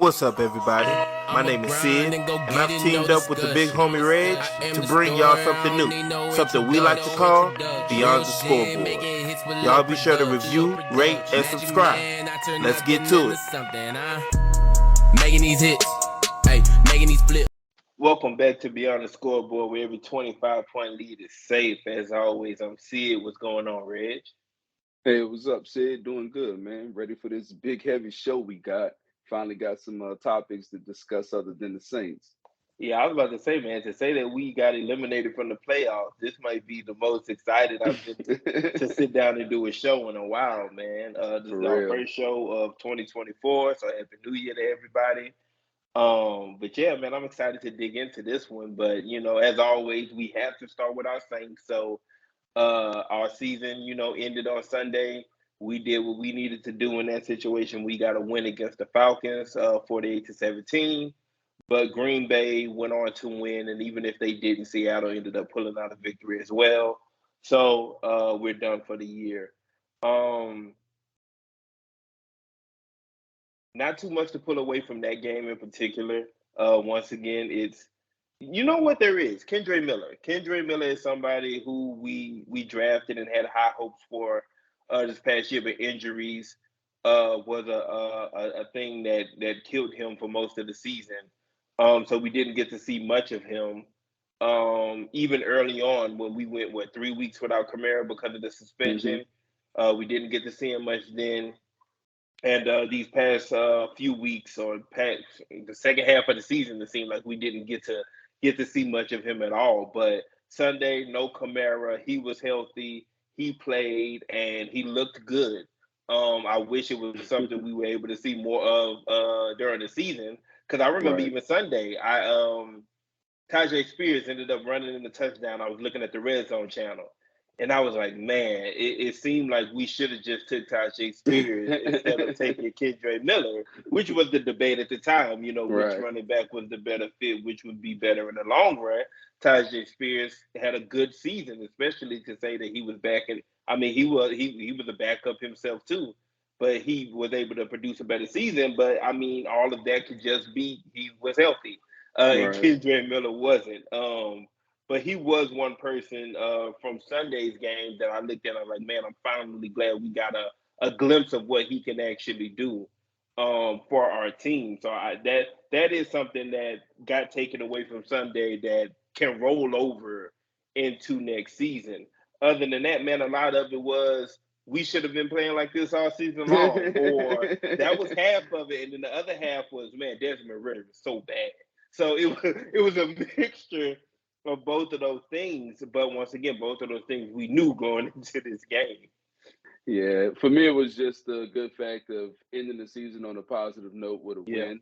What's up, everybody? My name is Sid, and I've teamed up with the big homie Reg to bring y'all something new, something we like to call Beyond the Scoreboard. Y'all be sure to review, rate, and subscribe. Let's get to it. Making these hits, hey, making these flips. Welcome back to Beyond the Scoreboard, where every 25-point lead is safe. As always, I'm Sid. What's going on, Reg? Hey, what's up, Sid? Doing good, man. Ready for this big, heavy show we got. Finally got some topics to discuss other than the Saints. Yeah, I was about to say, man, to say that we got eliminated from the playoffs, this might be the most excited I've been to sit down and do a show in a while, man. This For is our real. first show of 2024, so happy New Year to everybody. But yeah, man, I'm excited to dig into this one. But as always, we have to start with our Saints. So our season, ended on Sunday. We did what we needed to do in that situation. We got a win against the Falcons, 48-17. But Green Bay went on to win, and even if they didn't, Seattle ended up pulling out a victory as well. So we're done for the year. Not too much to pull away from that game in particular. Once again, it's what there is. Kendre Miller. Kendre Miller is somebody who we drafted and had high hopes for this past year, but injuries was a thing that killed him for most of the season. So we didn't get to see much of him. Even early on when we went 3 weeks without Kamara because of the suspension, we didn't get to see him much then. And these past few weeks, or past the second half of the season, it seemed like we didn't get to see much of him at all. But Sunday, no Kamara. He was healthy. He played, and he looked good. I wish it was something we were able to see more of during the season, because I remember Right. even Sunday, Tajay Spears ended up running in the touchdown. I was looking at the Red Zone channel, and I was like, man, it seemed like we should have just took Tajay Spears instead of taking Kendre Miller, which was the debate at the time, which Right. running back was the better fit, which would be better in the long run. Tajay Spears had a good season, especially to say that he was back. And I mean, he was a backup himself too, but he was able to produce a better season. But I mean, all of that could just be he was healthy, and Right. Kendre Miller wasn't. But he was one person from Sunday's game that I looked at. I was like, man, I'm finally glad we got a glimpse of what he can actually do for our team. So that is something that got taken away from Sunday that can roll over into next season. Other than that, man, a lot of it was we should have been playing like this all season long, or that was half of it, and then the other half was, man, Desmond Ritter is so bad. So it was a mixture of both of those things. But once again, both of those things we knew going into this game. Yeah, for me, it was just the good fact of ending the season on a positive note with a Yeah. win.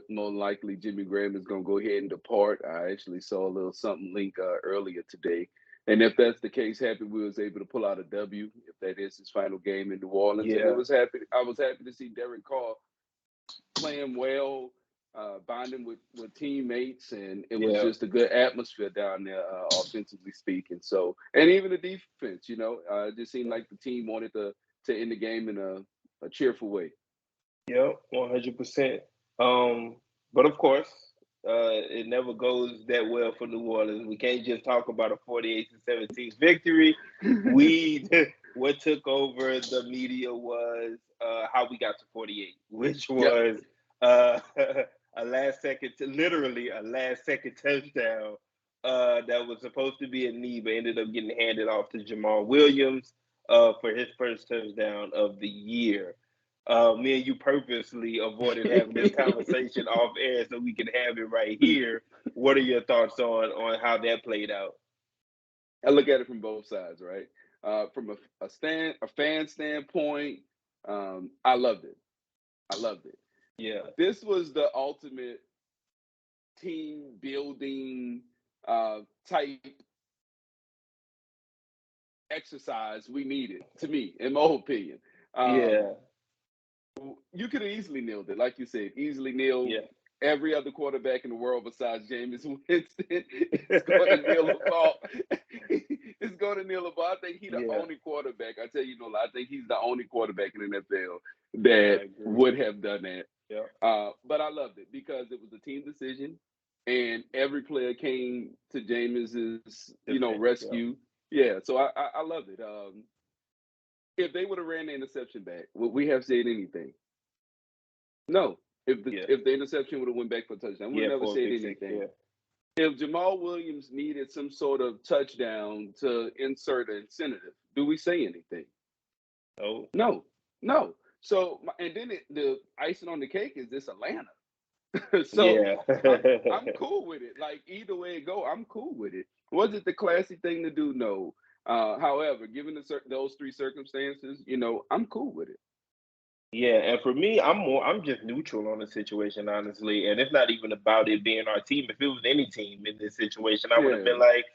More likely Jimmy Graham is going to go ahead and depart. I actually saw a little something link earlier today. And if that's the case, happy we was able to pull out a W, if that is his final game in New Orleans. And Yeah. I was happy to see Derek Carr playing well, bonding with teammates, and it was Yeah. just a good atmosphere down there, offensively speaking. So, and even the defense, it just seemed like the team wanted to end the game in a cheerful way. Yep. 100%. But of course, it never goes that well for New Orleans. We can't just talk about a 48-17 victory. What took over the media was how we got to 48, which Yep. was literally a last second touchdown that was supposed to be a knee, but ended up getting handed off to Jamal Williams for his first touchdown of the year. Me and you purposely avoided having this conversation off air so we can have it right here. What are your thoughts on how that played out? I look at it from both sides, right? From a fan standpoint, I loved it. I loved it. Yeah. This was the ultimate team building type exercise we needed, to me, in my opinion. Yeah. You could have easily nailed it, like you said, easily nailed Yeah. every other quarterback in the world besides Jameis Winston. It's going to nail a ball. It's going to nail a ball. I think he's the Yeah. only quarterback. I tell you no lie. I think he's the only quarterback in the NFL that would have done that. Yeah. But I loved it because it was a team decision, and every player came to Jameis's, Defense. Yeah. rescue. Yeah, so I loved it. If they would have ran the interception back, would we have said anything? No. Yeah. If the interception would have went back for a touchdown, we'd Yeah. never For a said pick six. anything. Yeah. If Jamal Williams needed some sort of touchdown to insert an incentive, do we say anything? No. No, no. So, and then the icing on the cake is this Atlanta. So Yeah. I'm cool with it. Like either way it go, I'm cool with it. Was it the classy thing to do? No. However, given those three circumstances, I'm cool with it. Yeah, and for me, I'm just neutral on the situation, honestly. And it's not even about it being our team. If it was any team in this situation, I would have Yeah, been like,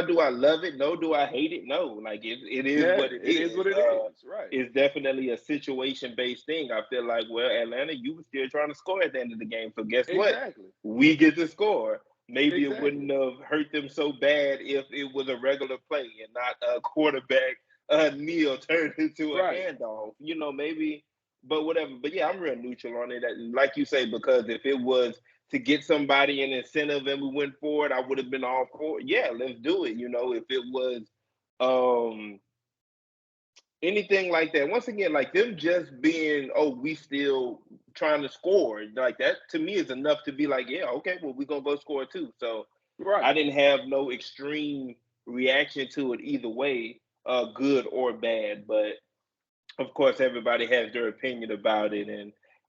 do I love it? No. Do I hate it? No. Like it is yeah, what it it is is. what it is, right? It's definitely a situation based thing. I feel like, well, Atlanta, you were still trying to score at the end of the game. So guess what? Exactly, We get to score. Maybe it exactly, wouldn't have hurt them so bad if it was a regular play and not a quarterback kneel turned into a right. handoff. Maybe, but whatever. But yeah, I'm real neutral on it. Like you say, because if it was to get somebody an incentive and we went for it, I would have been all for it. Yeah, let's do it. If it was um anything like that. Once again, like them just being, oh, we still trying to score. Like that to me is enough to be like, yeah, okay, well, we're gonna go score too. So I Right. didn't have no extreme reaction to it either way, good or bad. But of course, everybody has their opinion about it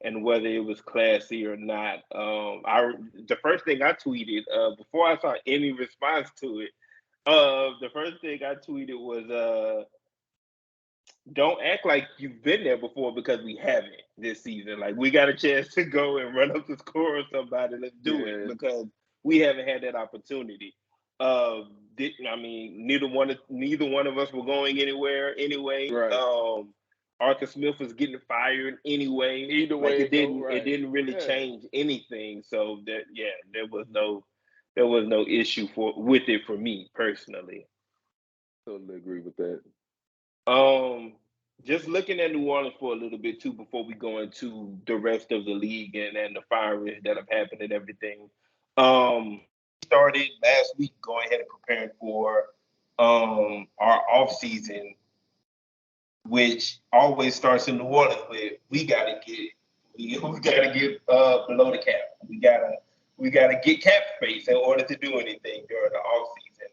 and whether it was classy or not. The first thing I tweeted before I saw any response to it, the first thing I tweeted was don't act like you've been there before because we haven't this season. Like we got a chance to go and run up the score or somebody. Let's do it Yeah. because we haven't had that opportunity. I mean, neither one of us were going anywhere anyway. Right. Arthur Smith was getting fired anyway. Either Like way it it go, didn't it right. didn't really Yeah. change anything. So that there was no issue with it for me personally. Totally agree with that. Um, just looking at New Orleans for a little bit too before we go into the rest of the league and the firings that have happened and everything. Started last week going ahead and preparing for our off season, which always starts in New Orleans with we gotta get below the cap. We gotta get cap space in order to do anything during the off season.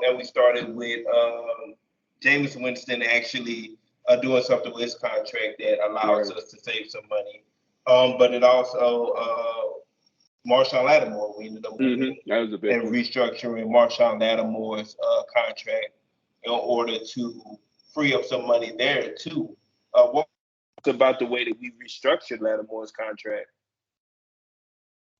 And we started with Jameis Winston actually doing something with his contract that allows Right. us to save some money. But it also Marshawn Lattimore. We ended up going That was a in big and one. restructuring Marshawn Lattimore's contract in order to free up some money there too. What about the way that we restructured Lattimore's contract?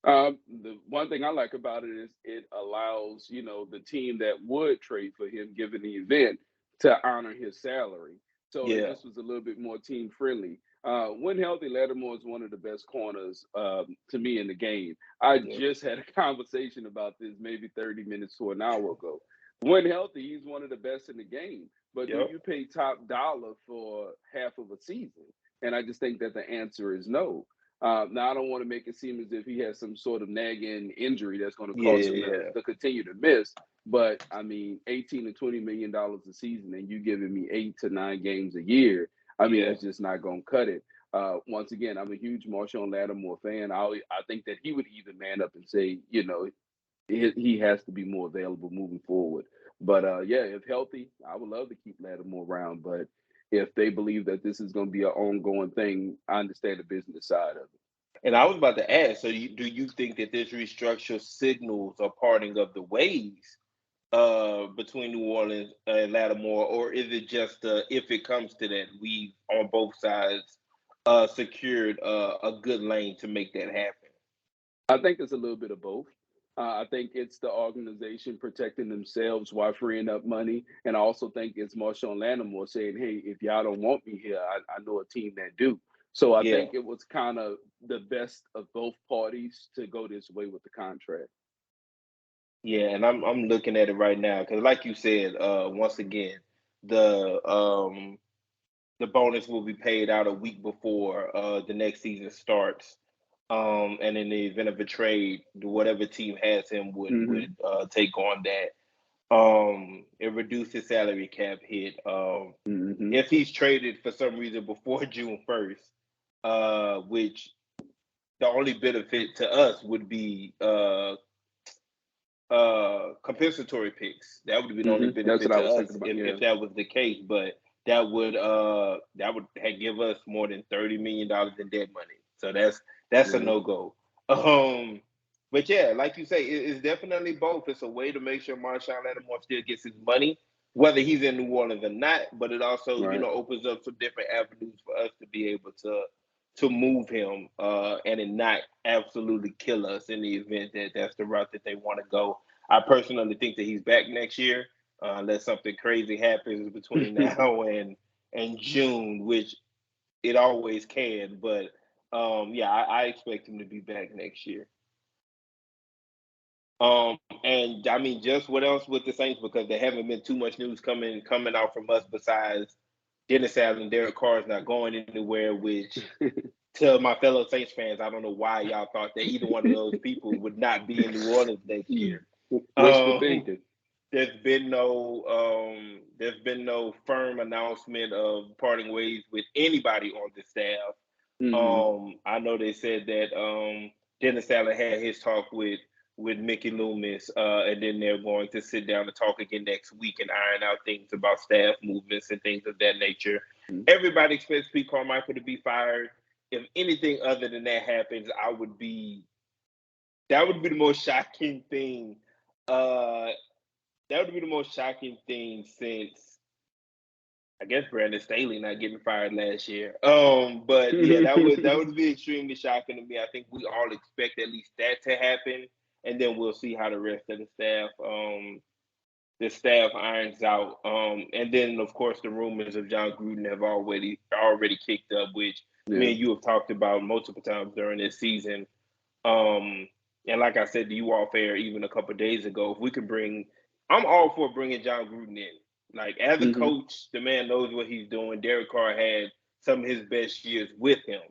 The one thing I like about it is it allows, the team that would trade for him, given the event, to honor his salary. So it Yeah, just was a little bit more team friendly. When healthy, Lattimore is one of the best corners to me in the game. I yeah, just had a conversation about this maybe 30 minutes to an hour ago. When healthy, he's one of the best in the game. But do yep, you pay top dollar for half of a season? And I just think that the answer is no. Now, I don't want to make it seem as if he has some sort of nagging injury that's going to yeah, cause him yeah, to continue to miss. But I mean, $18 to $20 million a season, and you giving me 8 to 9 games a year. I mean, yeah, that's just not going to cut it. Once again, I'm a huge Marshawn Lattimore fan. I think that he would even man up and say, he has to be more available moving forward. But yeah, if healthy, I would love to keep Lattimore around. But if they believe that this is going to be an ongoing thing, I understand the business side of it. And I was about to ask, so do you think that this restructure signals a parting of the ways between New Orleans and Lattimore, or is it just if it comes to that, we on both sides secured a good lane to make that happen? I think it's a little bit of both. I think it's the organization protecting themselves while freeing up money. And I also think it's Marshawn Lattimore saying, hey, if y'all don't want me here, I know a team that do. So I Yeah, think it was kind of the best of both parties to go this way with the contract. yeah, and I'm looking at it right now because, like you said, once again, the the bonus will be paid out a week before the next season starts. And in the event of a trade, whatever team has him would take on that. It reduces salary cap hit. If he's traded for some reason before June 1st, which the only benefit to us would be compensatory picks. That would be the only benefit to us if that was the case. But that would give us more than $30 million in dead money. So that's a no-go. But yeah, like you say, it's definitely both. It's a way to make sure Marshawn Lattimore still gets his money, whether he's in New Orleans or not. But it also, opens up some different avenues for us to be able to move him and it not absolutely kill us in the event that that's the route that they want to go. I personally think that he's back next year, unless something crazy happens between now and June, which it always can. But I expect him to be back next year. And I mean, just what else with the Saints, because there haven't been too much news coming out from us besides Dennis Allen, Derek Carr is not going anywhere, which to my fellow Saints fans, I don't know why y'all thought that either one of those people would not be in New Orleans next year. Wishful thinking. There's been no firm announcement of parting ways with anybody on the staff. I know they said that Dennis Allen had his talk with Mickey Loomis, and then they're going to sit down and talk again next week and iron out things about staff movements and things of that nature. Everybody expects Pete Carmichael to be fired. If anything other than that happens, that would be the most shocking thing. That would be the most shocking thing since, I guess, Brandon Staley not getting fired last year. But yeah, that would be extremely shocking to me. I think we all expect at least that to happen, and then we'll see how the rest of the staff irons out. And then of course the rumors of John Gruden have already kicked up, which me and you have talked about multiple times during this season. And like I said to you off air even a couple of days ago, if we could I'm all for bringing John Gruden in. Like, as a coach, the man knows what he's doing. Derek Carr had some of his best years with him.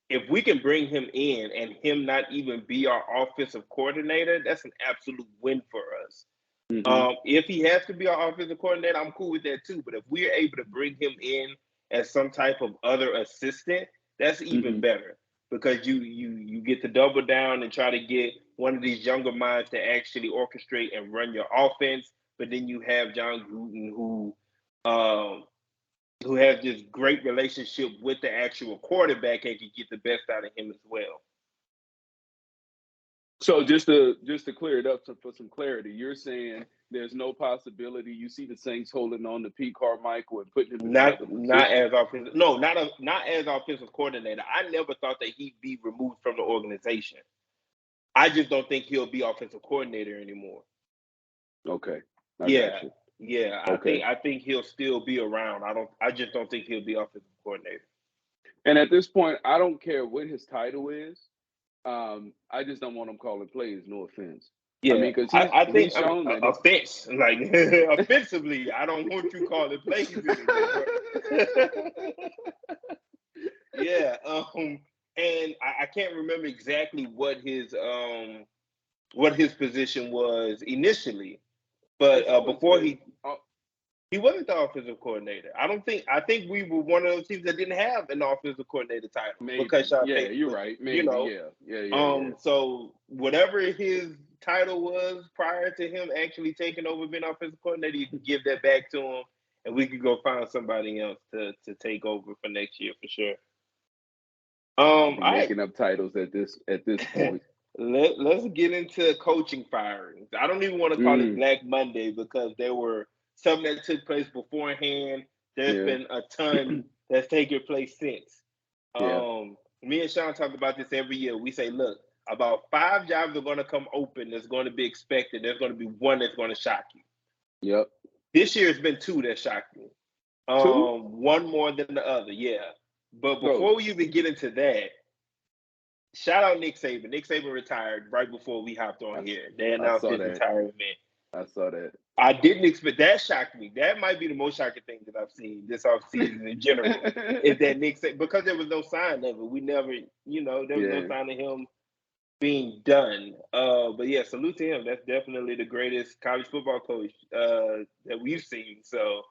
If we can bring him in and him not even be our offensive coordinator, that's an absolute win for us. If he has to be our offensive coordinator, I'm cool with that too. But if we're able to bring him in as some type of other assistant, that's even better, because you get to double down and try to get one of these younger minds to actually orchestrate and run your offense. But then you have John Gruden, who has this great relationship with the actual quarterback and can get the best out of him as well. So just to clear it up for some clarity, you're saying there's no possibility you see the Saints holding on to Pete Carmichael and putting him in not as offensive. No, not as offensive coordinator. I never thought that he'd be removed from the organization. I just don't think he'll be offensive coordinator anymore. Okay. Yeah. Okay. I think he'll still be around. I just don't think he'll be offensive coordinator. And at this point, I don't care what his title is. I just don't want him calling plays. No offense. Yeah, I mean, because I think he's shown that offense, like offensively, I don't want you calling plays anymore. Yeah, and I can't remember exactly what his position was initially, but before he wasn't the offensive coordinator. I think we were one of those teams that didn't have an offensive coordinator title. Maybe. Because you're right. Maybe, yeah. So whatever his title was prior to him actually taking over being offensive coordinator, you can give that back to him, and we could go find somebody else to take over for next year for sure. Making up titles at this point. Let's get into coaching firings. I don't even want to call it Black Monday, because there were some that took place beforehand. There's been a ton that's taken place since. Me and Sean talk about this every year. We say, look, about 5 jobs are going to come open that's going to be expected. There's going to be one that's going to shock you. Yep. This year it's been 2 that shocked me. 2? One more than the other, yeah. But before we even get into that, shout out Nick Saban. Nick Saban retired right before we hopped on here. They announced his retirement. I saw that. I didn't expect that. Shocked me. That might be the most shocking thing that I've seen this offseason in general. Is that Nick said, because there was no sign of it. We never, there was no sign of him being done. But yeah, salute to him. That's definitely the greatest college football coach that we've seen. So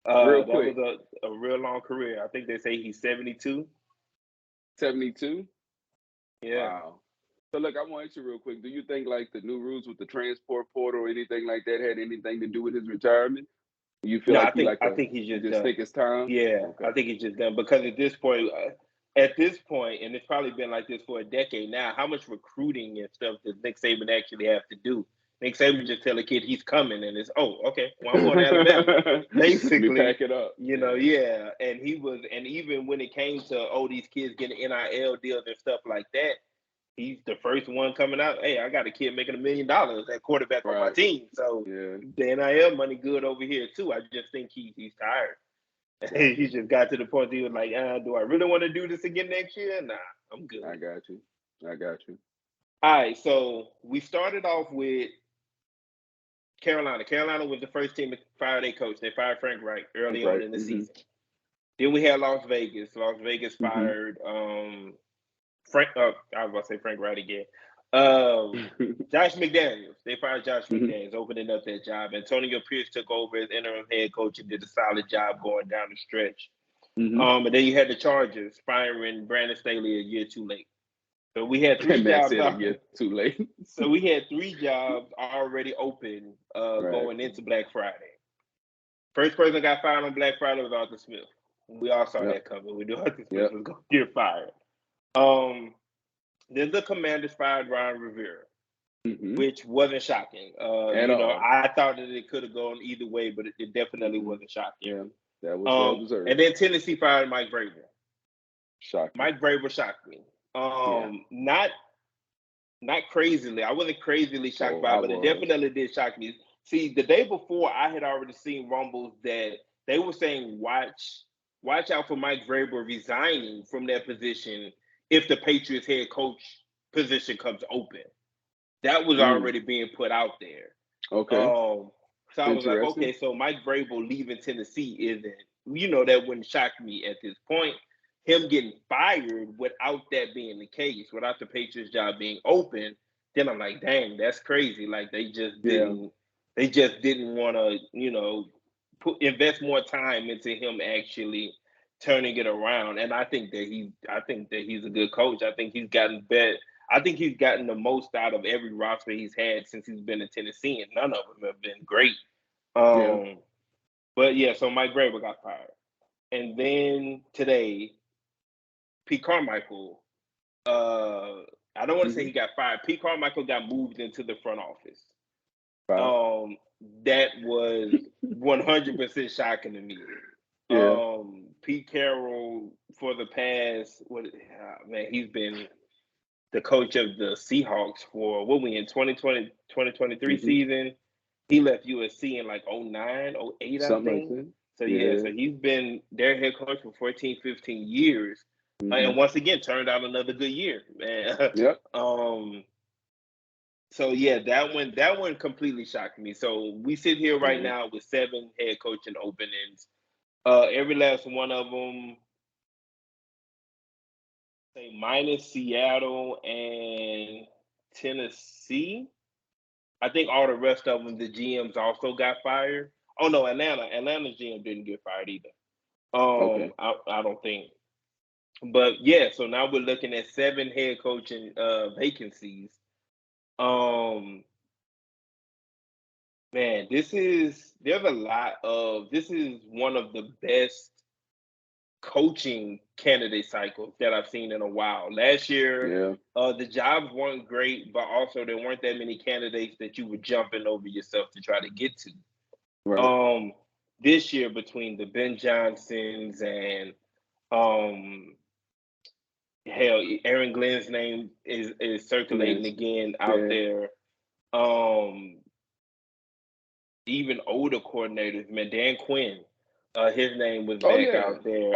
Real that quick. was a real long career. I think they say he's 72. 72? Yeah. Wow. So look, I want to ask you real quick. Do you think like the new rules with the transport portal or anything like that had anything to do with his retirement? You feel No, like I think he's just done. take his time? Yeah, Okay. I think he's just done because at this point, and it's probably been like this for a decade now. How much recruiting and stuff does Nick Saban actually have to do? Nick Saban just tell a kid he's coming, and it's okay. Well, I'm going to Alabama. Basically, pack it up. Yeah. And even when it came to these kids getting NIL deals and stuff like that, he's the first one coming out. Hey, I got a kid making $1 million at quarterback on my team. So the NIL money good over here too. I just think he's tired. He just got to the point he was like, do I really want to do this again next year? Nah, I'm good. I got you. All right, so we started off with Carolina. Carolina was the first team to fire their coach. They fired Frank Reich early on in the season. Then we had Las Vegas. Las Vegas fired Frank. I was about to say Frank Reich again. Josh McDaniels. They fired Josh McDaniels, opening up that job. Antonio Pierce took over as interim head coach and did a solid job going down the stretch. And then you had the Chargers firing Brandon Staley a year too late. So we had three jobs. A year too late. So we had 3 jobs already open going into Black Friday. First person got fired on Black Friday was Arthur Smith. We all saw that coming. We knew Arthur Smith was going to get fired. Then the Commanders fired Ron Rivera, which wasn't shocking. At all. I thought that it could have gone either way, but it definitely wasn't shocking. Yeah, that was well deserved. And then Tennessee fired Mike Vrabel. Shocking. Mike Vrabel shocked me. Not crazily. I wasn't crazily shocked by it, but it definitely did shock me. See, the day before, I had already seen rumbles that they were saying, watch out for Mike Vrabel resigning from that position if the Patriots head coach position comes open. That was already being put out there. Okay. So I was like, okay, so Mike Vrabel leaving Tennessee isn't, that wouldn't shock me at this point. Him getting fired without that being the case, without the Patriots job being open, then I'm like, dang, that's crazy. Like they just didn't want to, invest more time into him actually turning it around. And I think that he's a good coach. I think he's gotten better. I think he's gotten the most out of every roster he's had since he's been in Tennessee, and none of them have been great. But yeah, so Mike Vrabel got fired. And then today, Pete Carmichael, I don't want to say he got fired. Pete Carmichael got moved into the front office. That was 100% shocking to me. Pete Carroll, for the past, he's been the coach of the Seahawks for, what we in 2023 season. He left USC in like 09, 08, I think. Like so he's been their head coach for 14, 15 years. And once again, turned out another good year, man. So yeah, that one completely shocked me. So we sit here right now with 7 head coaching openings. Every last one of them, say minus Seattle and Tennessee. I think all the rest of them, the GMs also got fired. Oh no, Atlanta's GM didn't get fired either. I don't think. But yeah, so now we're looking at 7 head coaching vacancies. Man, this is one of the best coaching candidate cycles that I've seen in a while. Last year, the jobs weren't great, but also there weren't that many candidates that you were jumping over yourself to try to get to. This year, between the Ben Johnsons and Aaron Glenn's name is circulating again out there. Even older coordinators, man, Dan Quinn, his name was back out there.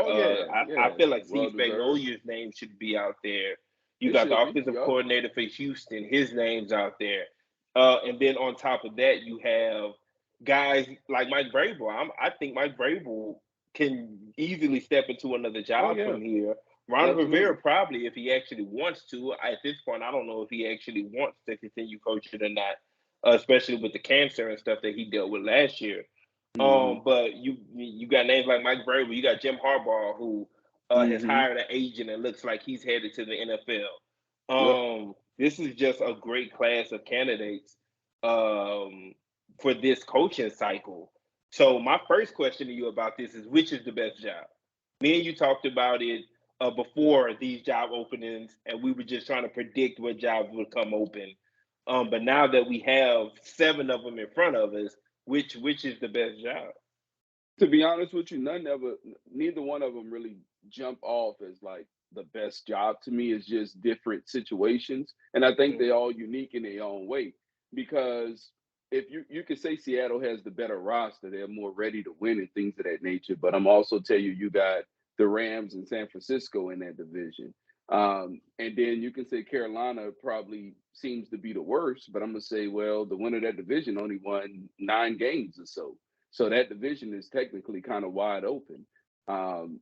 I feel like Steve Spagnolia's name should be out there. You got the offensive coordinator for Houston, his name's out there. And then on top of that, you have guys like Mike Vrabel. I think Mike Vrabel can easily step into another Oh job yeah, from here. Ron Rivera absolutely. probably, if he actually wants to. At this point, I don't know if he actually wants to continue coaching or not, especially with the cancer and stuff that he dealt with last year. Hmm. But you got names like Mike Vrabel. You got Jim Harbaugh, who has Hmm. hired an agent and looks like he's headed to the NFL. Yep. This is just a great class of candidates um, for this coaching cycle. So my first question to you about this is, which is the best job? Me and you talked about it before these job openings, and we were just trying to predict what jobs would come open. But now that we have 7 of them in front of us, which is the best job? To be honest with you, neither one of them really jump off as like the best job to me. It's just different situations, and I think they're Mhm. all unique in their own way. Because if you could say Seattle has the better roster, they're more ready to win and things of that nature. But I'm also tell you, you got the Rams and San Francisco in that division. And then you can say Carolina probably seems to be the worst, but I'm gonna say, well, the winner of that division only won 9 games or so. So that division is technically kind of wide open.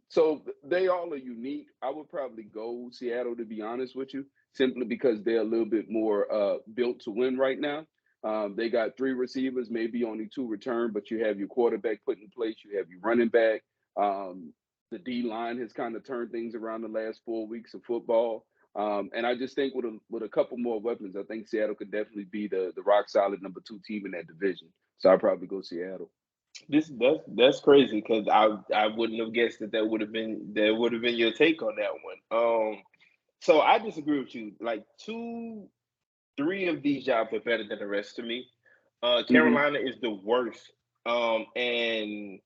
So they all are unique. I would probably go Seattle, to be honest with you, simply because they're a little bit more built to win right now. They got 3 receivers, maybe only 2 return, but you have your quarterback put in place. You have your running back. Um, the D line has kind of turned things around the last 4 weeks of football. And I just think with a couple more weapons, I think Seattle could definitely be the rock solid number 2 team in that division. So I'd probably go Seattle. That's crazy because I wouldn't have guessed that would have been your take on that one. So I disagree with you. Like 3 of these jobs are better than the rest to me. Hmm. Carolina is the worst. And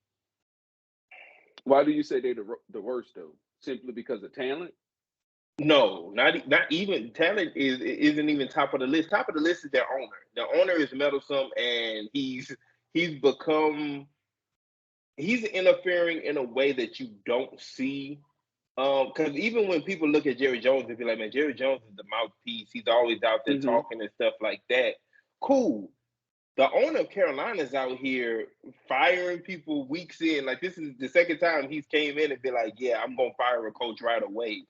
Why do you say they're the worst though? Simply because of talent? no, not even talent isn't even top of the list. Top of the list is their owner. The owner is meddlesome, and he's become he's interfering in a way that you don't see. Because even when people look at Jerry Jones and be like, man, Jerry Jones is the mouthpiece. He's always out there Hmm. talking and stuff like that. Cool. The owner of Carolina's out here firing people weeks in. Like this is the second time he's came in and be like, yeah, I'm gonna fire a coach right away.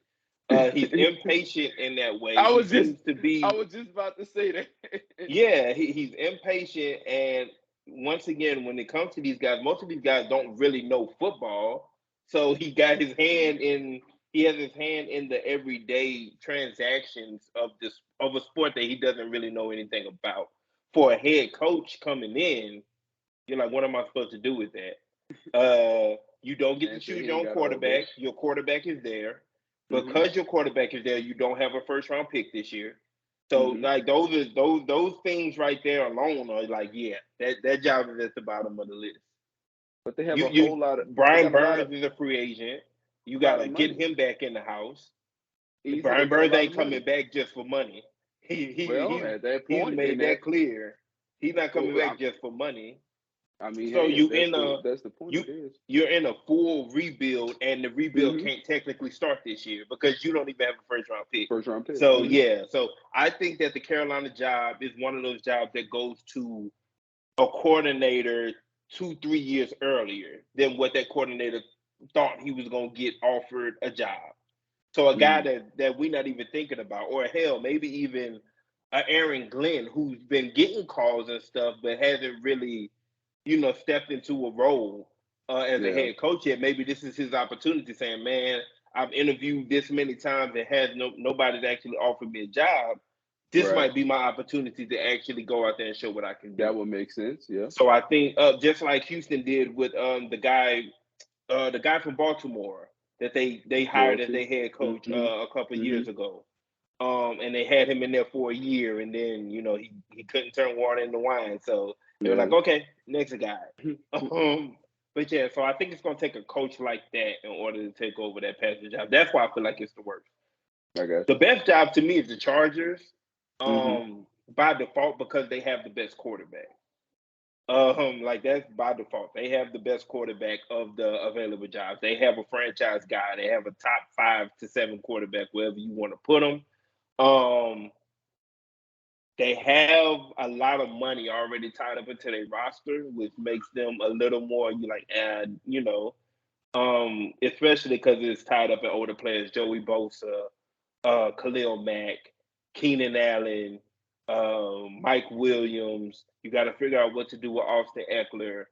He's impatient in that way. I He was just seems to I be, was just about to say that. yeah, he's impatient. And once again, when it comes to these guys, most of these guys don't really know football. So he has his hand in the everyday transactions of a sport that he doesn't really know anything about. For a head coach coming in, you're like, what am I supposed to do with that? You don't get to Man said choose he your ain't own got all day. quarterback. Your quarterback is there. Hmm. Because your quarterback is there, you don't have a first round pick this year. So Hmm. like those things right there alone are like, yeah, that job is at the bottom of the list. But they have You a you whole lot of they Brian got a lot of Burns is a free agent. You lot gotta of get money. him back in the house. Easy, they Brian got a Burns lot of ain't money. coming back just for money. Well, at that He's point, and made that that clear. He's not coming well, back just for money. I mean, So hey, if that's the point, you it is. you're in a full rebuild, and the rebuild Mm-hmm. can't technically start this year because you don't even have a first round pick. First round pick. So Mm-hmm. yeah, so I think that the Carolina job is one of those jobs that goes to a coordinator 2-3 years earlier than what that coordinator thought he was going to get offered a job. So a guy Mm. that we're not even thinking about, or hell, maybe even Aaron Glenn, who's been getting calls and stuff, but hasn't really, stepped into a role as a Yeah. head coach yet. Maybe this is his opportunity, saying, "Man, I've interviewed this many times and has nobody's actually offered me a job. This Right. might be my opportunity to actually go out there and show what I can That do." would make sense. Yeah. So I think just like Houston did with the guy from Baltimore that they hired as Dorsey. their head coach Mm-hmm. a couple of Mm-hmm. years ago. And they had him in there for a year, and then he couldn't turn water into wine, so they were like, Yeah. okay, next guy. Um, but yeah, so I think it's gonna take a coach like that in order to take over that passing job. That's why I feel like it's the worst. I got The best job to me is the Chargers, you. Mm-hmm. by default because they have the best quarterback. Like that's by default. They have the best quarterback of the available jobs. They have a franchise guy. They have a top 5 to 7 quarterback, wherever you want to put them. Um, they have a lot of money already tied up into their roster, which makes them a little more especially because it's tied up in older players, Joey Bosa, Khalil Mack, Keenan Allen, Mike Williams. You got to figure out what to do with Austin Eckler.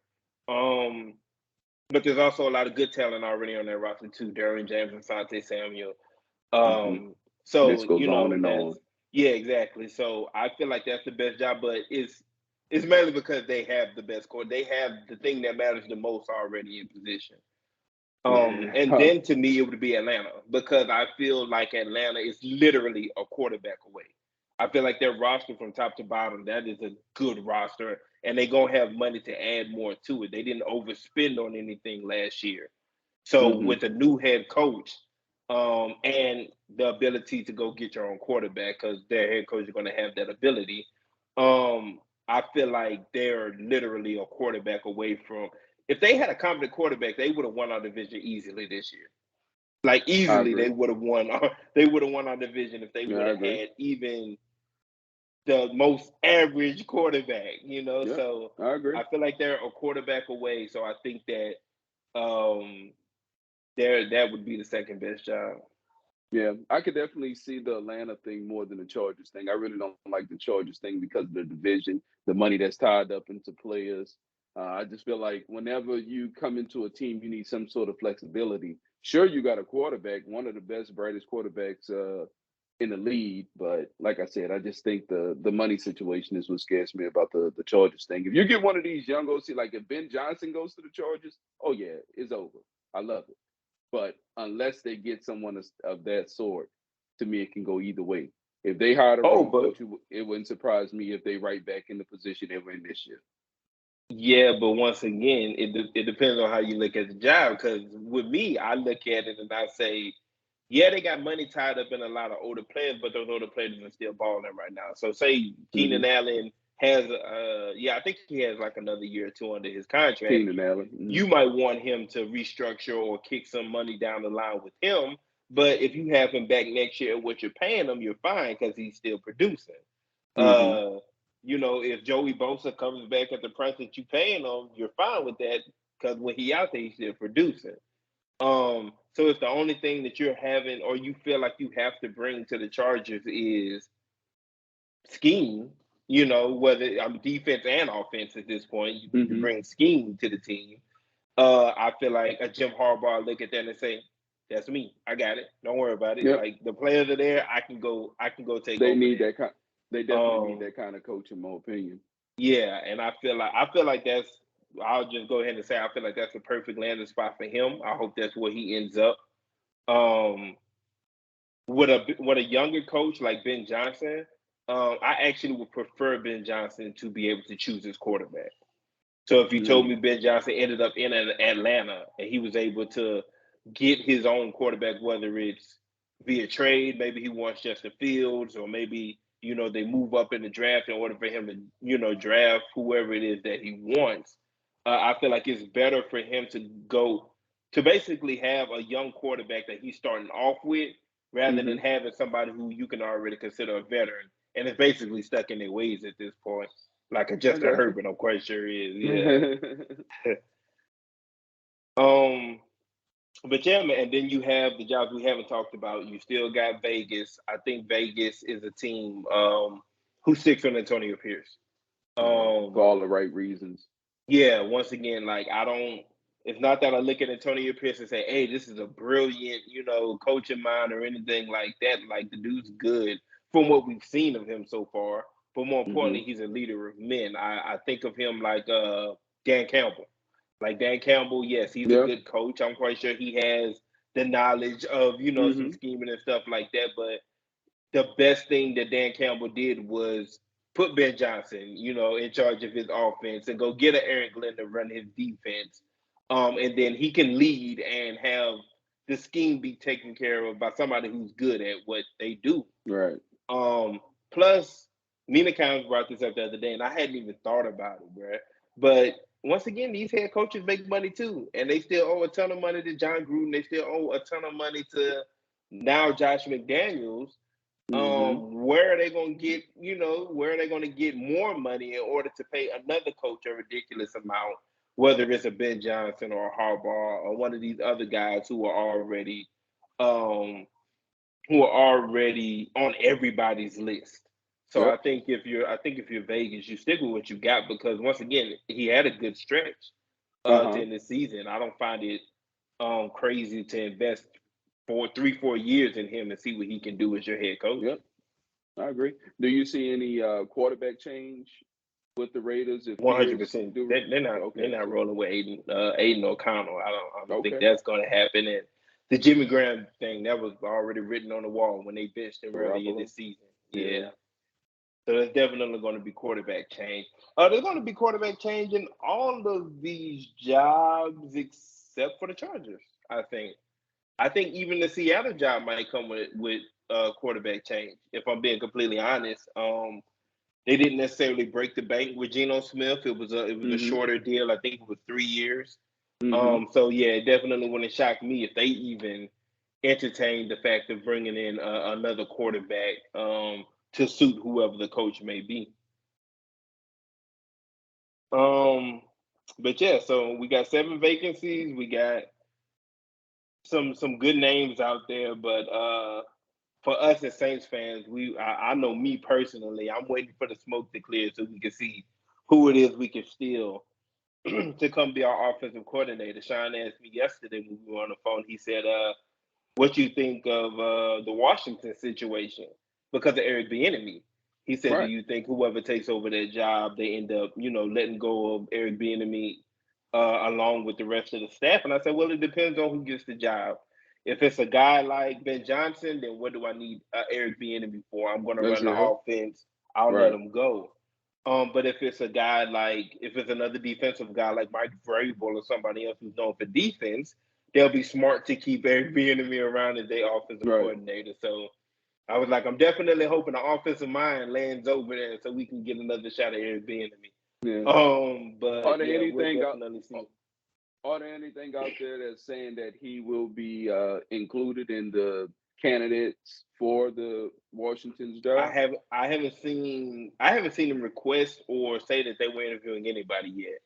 But there's also a lot of good talent already on that roster too. Derwin James and Sante Samuel. This So goes on and on. yeah, exactly. So I feel like that's the best job, but it's mainly because they have the best core. They have the thing that matters the most already in position. And then to me, it would be Atlanta because I feel like Atlanta is literally a quarterback away. I feel like their roster from top to bottom, that is a good roster, and they're going to have money to add more to it. They didn't overspend on anything last year. So with a new head coach and the ability to go get your own quarterback because their head coach is going to have that ability, I feel like they're literally a quarterback away from – if they had a competent quarterback, they would have won our division easily this year. Like easily, they would have won. They would have won our division if they would have had even the most average quarterback. Yeah, so I agree. I feel like they're a quarterback away. So I think that that would be the second best job. Yeah, I could definitely see the Atlanta thing more than the Chargers thing. I really don't like the Chargers thing because of the division, the money that's tied up into players. I just feel like whenever you come into a team, you need some sort of flexibility. Sure, you got a quarterback, one of the best, brightest quarterbacks in the league, but like I said, I just think the money situation is what scares me about the Chargers thing. If you get one of these young OC, like if Ben Johnson goes to the Chargers, oh yeah, it's over. I love it. But unless they get someone of that sort, to me, it can go either way. If they hire the wrong coach, it wouldn't surprise me if they right back in the position they were in this year. Yeah, but once again, it depends on how you look at the job. Because with me, I look at it and I say, yeah, they got money tied up in a lot of older players, but those older players are still balling right now. So say Keenan Allen has, I think he has like another year or two under his contract. Keenan Allen. You might want him to restructure or kick some money down the line with him. But if you have him back next year, what you're paying him, you're fine because he's still producing. If Joey Bosa comes back at the price that you're paying him, you're fine with that because when he out there, he's still producing. So if the only thing that you're having or you feel like you have to bring to the Chargers is scheme, whether I'm defense and offense at this point, you can bring scheme to the team. I feel like a Jim Harbaugh look at that and say, "That's me. I got it. Don't worry about it. Yep. Like the players are there. I can go take." They need that kind. They definitely need that kind of coach, in my opinion. Yeah, and I feel like that's. I'll just go ahead and say I feel like that's the perfect landing spot for him. I hope that's where he ends up. With a younger coach like Ben Johnson, I actually would prefer Ben Johnson to be able to choose his quarterback. So if you told me Ben Johnson ended up in Atlanta and he was able to get his own quarterback, whether it's via trade, maybe he wants Justin Fields, or maybe they move up in the draft in order for him to draft whoever it is that he wants. I feel like it's better for him to go to basically have a young quarterback that he's starting off with rather than having somebody who you can already consider a veteran and is basically stuck in their ways at this point. Like a Justin Herbert, I'm quite sure is. Yeah. But yeah, man. And then you have the jobs we haven't talked about. You still got Vegas. I think Vegas is a team who sticks on Antonio Pierce. For all the right reasons. Yeah. Once again, like it's not that I look at Antonio Pierce and say, "Hey, this is a brilliant, coaching mind" or anything like that. Like the dude's good from what we've seen of him so far. But more importantly, he's a leader of men. I think of him like Dan Campbell. Like Dan Campbell, yes, he's a good coach. I'm quite sure he has the knowledge of, some scheming and stuff like that. But the best thing that Dan Campbell did was put Ben Johnson, in charge of his offense and go get an Aaron Glenn to run his defense. And then he can lead and have the scheme be taken care of by somebody who's good at what they do. Right. Plus, Nina Kines brought this up the other day, and I hadn't even thought about it, bro. But once again, these head coaches make money too, and they still owe a ton of money to John Gruden. They still owe a ton of money to now Josh McDaniels. where are they going to get, where are they going to get more money in order to pay another coach a ridiculous amount, whether it's a Ben Johnson or a Harbaugh or one of these other guys who are already on everybody's list. So Yep. I think if you're Vegas, you stick with what you got, because once again, he had a good stretch in the season. I don't find it crazy to invest for 3-4 years in him and see what he can do as your head coach. Yep. I agree. Do you see any quarterback change with the Raiders? If 100%. They're not rolling with Aiden O'Connell. I don't think that's going to happen. And the Jimmy Graham thing, that was already written on the wall when they benched him earlier this season. Yeah. So there's definitely going to be quarterback change. There's going to be quarterback change in all of these jobs except for the Chargers, I think. I think even the Seattle job might come with quarterback change, if I'm being completely honest. They didn't necessarily break the bank with Geno Smith. It was a shorter deal. I think it was 3 years. So yeah, it definitely wouldn't shock me if they even entertained the fact of bringing in another quarterback to suit whoever the coach may be. But yeah, so we got 7 vacancies. We got some good names out there, but for us as Saints fans, I know me personally, I'm waiting for the smoke to clear so we can see who it is we can steal to come be our offensive coordinator. Sean asked me yesterday when we were on the phone. He said, "What you think of the Washington situation because of Eric Bieniemy?" He said, "Do you think whoever takes over that job, they end up, letting go of Eric Bieniemy along with the rest of the staff?" And I said, "Well, it depends on who gets the job. If it's a guy like Ben Johnson, then what do I need Eric Bieniemy for? I'm going to run the offense. I'll let him go. But if it's another defensive guy like Mike Vrabel or somebody else who's known for defense, they'll be smart to keep Eric Bieniemy around as their offensive coordinator." So I was like, I'm definitely hoping the offensive mind lands over there so we can get another shot at Eric Bieniemy. Yeah. But Are there anything out there that's saying that he will be included in the candidates for the Washington's job? I haven't seen him request or say that they were interviewing anybody yet.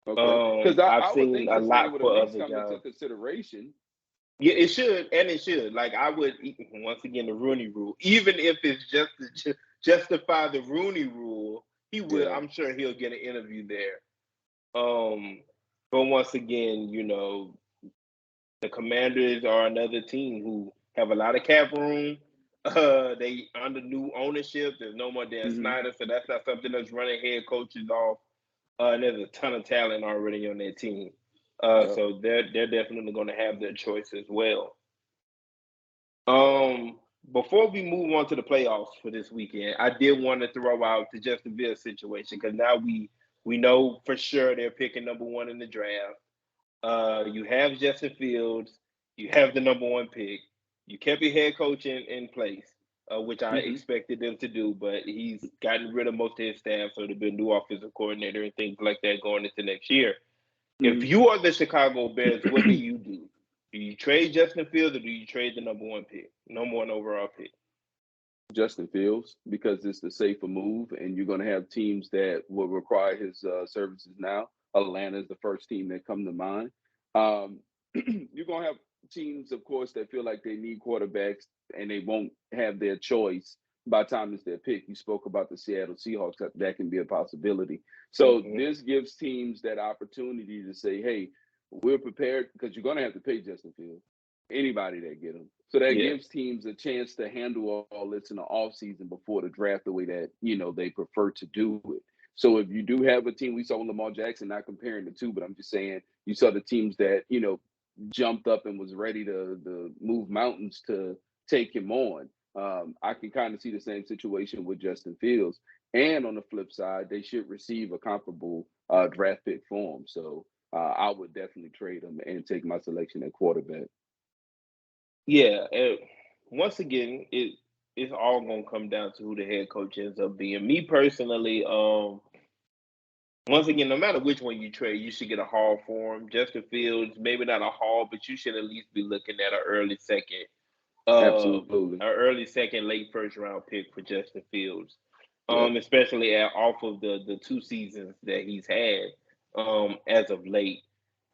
Okay, because I've seen a lot for other jobs. Into consideration. Yeah, it should. Like I would, once again, the Rooney Rule. Even if it's just to justify the Rooney Rule, he would. Yeah. I'm sure he'll get an interview there. But once again, the Commanders are another team who have a lot of cap room. They under new ownership. There's no more Dan Snyder, so that's not something that's running head coaches off. And there's a ton of talent already on their team. So they're definitely going to have their choice as well. Before we move on to the playoffs for this weekend, I did want to throw out the Justin Fields situation because now we know for sure they're picking number 1 in the draft. You have Justin Fields. You have the number 1 pick. You kept your head coach in place, which I expected them to do, but he's gotten rid of most of his staff, so there'll be a new offensive coordinator and things like that going into next year. If you are the Chicago Bears, what do you do? Do you trade Justin Fields or do you trade the number 1 pick, number 1 overall pick? Justin Fields, because it's the safer move, and you're going to have teams that will require his services now. Atlanta is the first team that come to mind. You're going to have teams, of course, that feel like they need quarterbacks and they won't have their choice by the time it's their pick. You spoke about the Seattle Seahawks. That can be a possibility. So this gives teams that opportunity to say, hey, we're prepared, because you're going to have to pay Justin Fields, anybody that get him. So that gives teams a chance to handle all this in the offseason before the draft the way that, they prefer to do it. So if you do have a team, we saw Lamar Jackson, not comparing the two, but I'm just saying you saw the teams that, jumped up and was ready to move mountains to take him on. I can kind of see the same situation with Justin Fields. And on the flip side, they should receive a comparable draft pick for him. So I would definitely trade him and take my selection at quarterback. Yeah. Once again, it's all going to come down to who the head coach ends up being. Me personally, once again, no matter which one you trade, you should get a haul for him. Justin Fields, maybe not a haul, but you should at least be looking at an early second Absolutely. an early second, late first round pick for Justin Fields. Yep. Especially off of the 2 seasons that he's had as of late.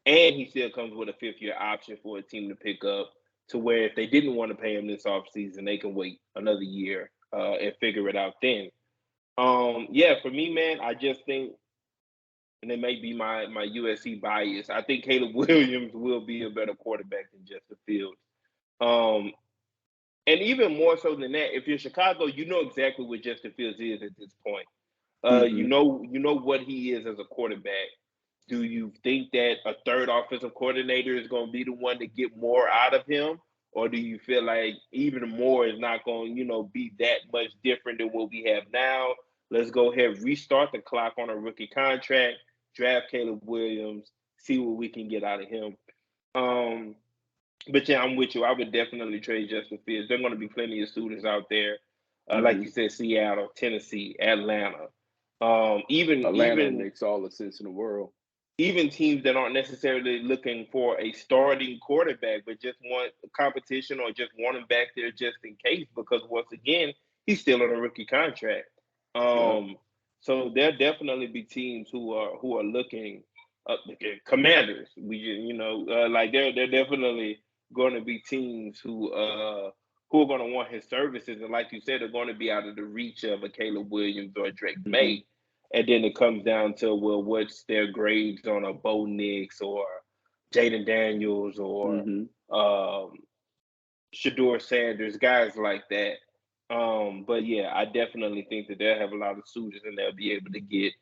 And he still comes with a 5th-year option for a team to pick up, to where if they didn't want to pay him this offseason, they can wait another year and figure it out then. Yeah, for me, man, I just think, and it may be my USC bias, I think Caleb Williams will be a better quarterback than Justin Fields. And even more so than that, if you're Chicago, you know exactly what Justin Fields is at this point. You know what he is as a quarterback. Do you think that a third offensive coordinator is going to be the one to get more out of him? Or do you feel like even more is not going to, be that much different than what we have now? Let's go ahead, restart the clock on a rookie contract, draft Caleb Williams, see what we can get out of him. But yeah, I'm with you. I would definitely trade Justin Fields. There are going to be plenty of suitors out there, like you said, Seattle, Tennessee, Atlanta. Atlanta makes all the sense in the world. Even teams that aren't necessarily looking for a starting quarterback, but just want competition or just want him back there just in case, because once again, he's still on a rookie contract. So there'll definitely be teams who are looking. Commanders, like they're definitely going to be teams who are going to want his services, and like you said, they're going to be out of the reach of a Caleb Williams or a Drake May. And then it comes down to, well, what's their grades on a Bo Nix or Jaden Daniels or Shador Sanders, guys like that. But yeah, I definitely think that they'll have a lot of suitors and they'll be able to get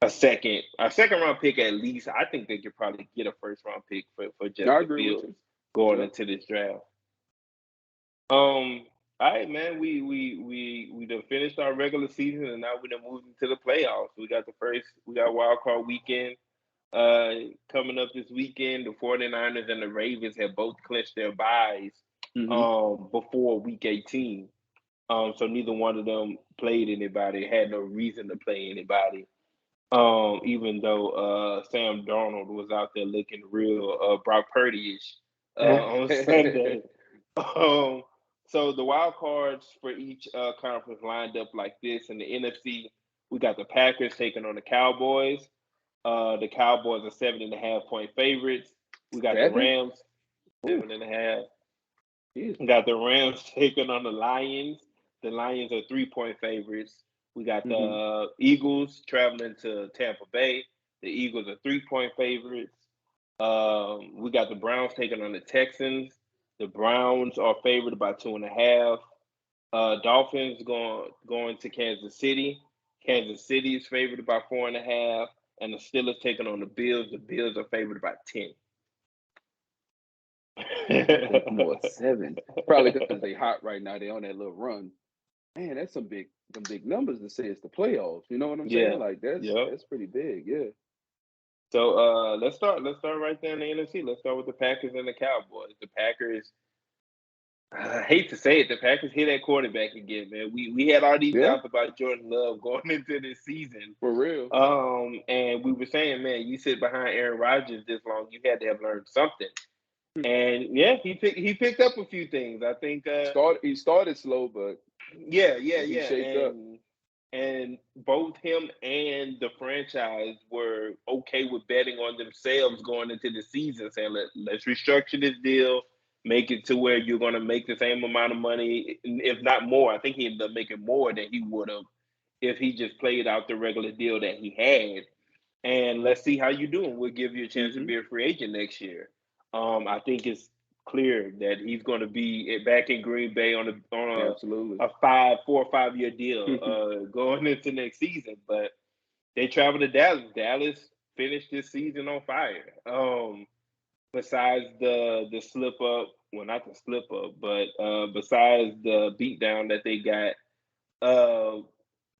a second round pick at least. I think they could probably get a first round pick for Justin Fields going into this draft. All right, man. We done finished our regular season, and now we done moved into the playoffs. We got wild card weekend coming up this weekend. The 49ers and the Ravens have both clinched their byes before week 18. So neither one of them played anybody, had no reason to play anybody. Even though Sam Darnold was out there looking real Brock Purdy-ish on Sunday. So the wild cards for each conference lined up like this. In the NFC, we got the Packers taking on the Cowboys. The Cowboys are 7.5-point favorites. We got the Rams 7.5. We got the Rams taking on the Lions. The Lions are 3-point favorites. We got the Eagles traveling to Tampa Bay. The Eagles are 3-point favorites. We got the Browns taking on the Texans. The Browns are favored by 2.5. Dolphins going to Kansas City. Kansas City is favored by 4.5. And the Steelers taking on the Bills. The Bills are favored by 10. More 7. Probably because they hot right now. They on that little run. Man, that's some big numbers to say it's the playoffs. You know what I'm saying? Like that's pretty big, yeah. So let's start right there in the NFC. Let's start with the Packers and the Cowboys. The Packers, I hate to say it, the Packers hit that quarterback again, man. We had all these doubts about Jordan Love going into this season. For real. And we were saying, man, you sit behind Aaron Rodgers this long, you had to have learned something. And yeah, he picked up a few things. I think he started slow, but he shaped up. And both him and the franchise were okay with betting on themselves going into the season, saying, let's restructure this deal, make it to where you're going to make the same amount of money, if not more. I think he ended up making more than he would have if he just played out the regular deal that he had. And let's see how you do, and we'll give you a chance to be a free agent next year. I think it's clear that he's going to be back in Green Bay on a 4 or 5 year deal going into next season. But they travel to Dallas. Dallas finished this season on fire. Besides the slip up, well, not the slip up, but besides the beatdown that they got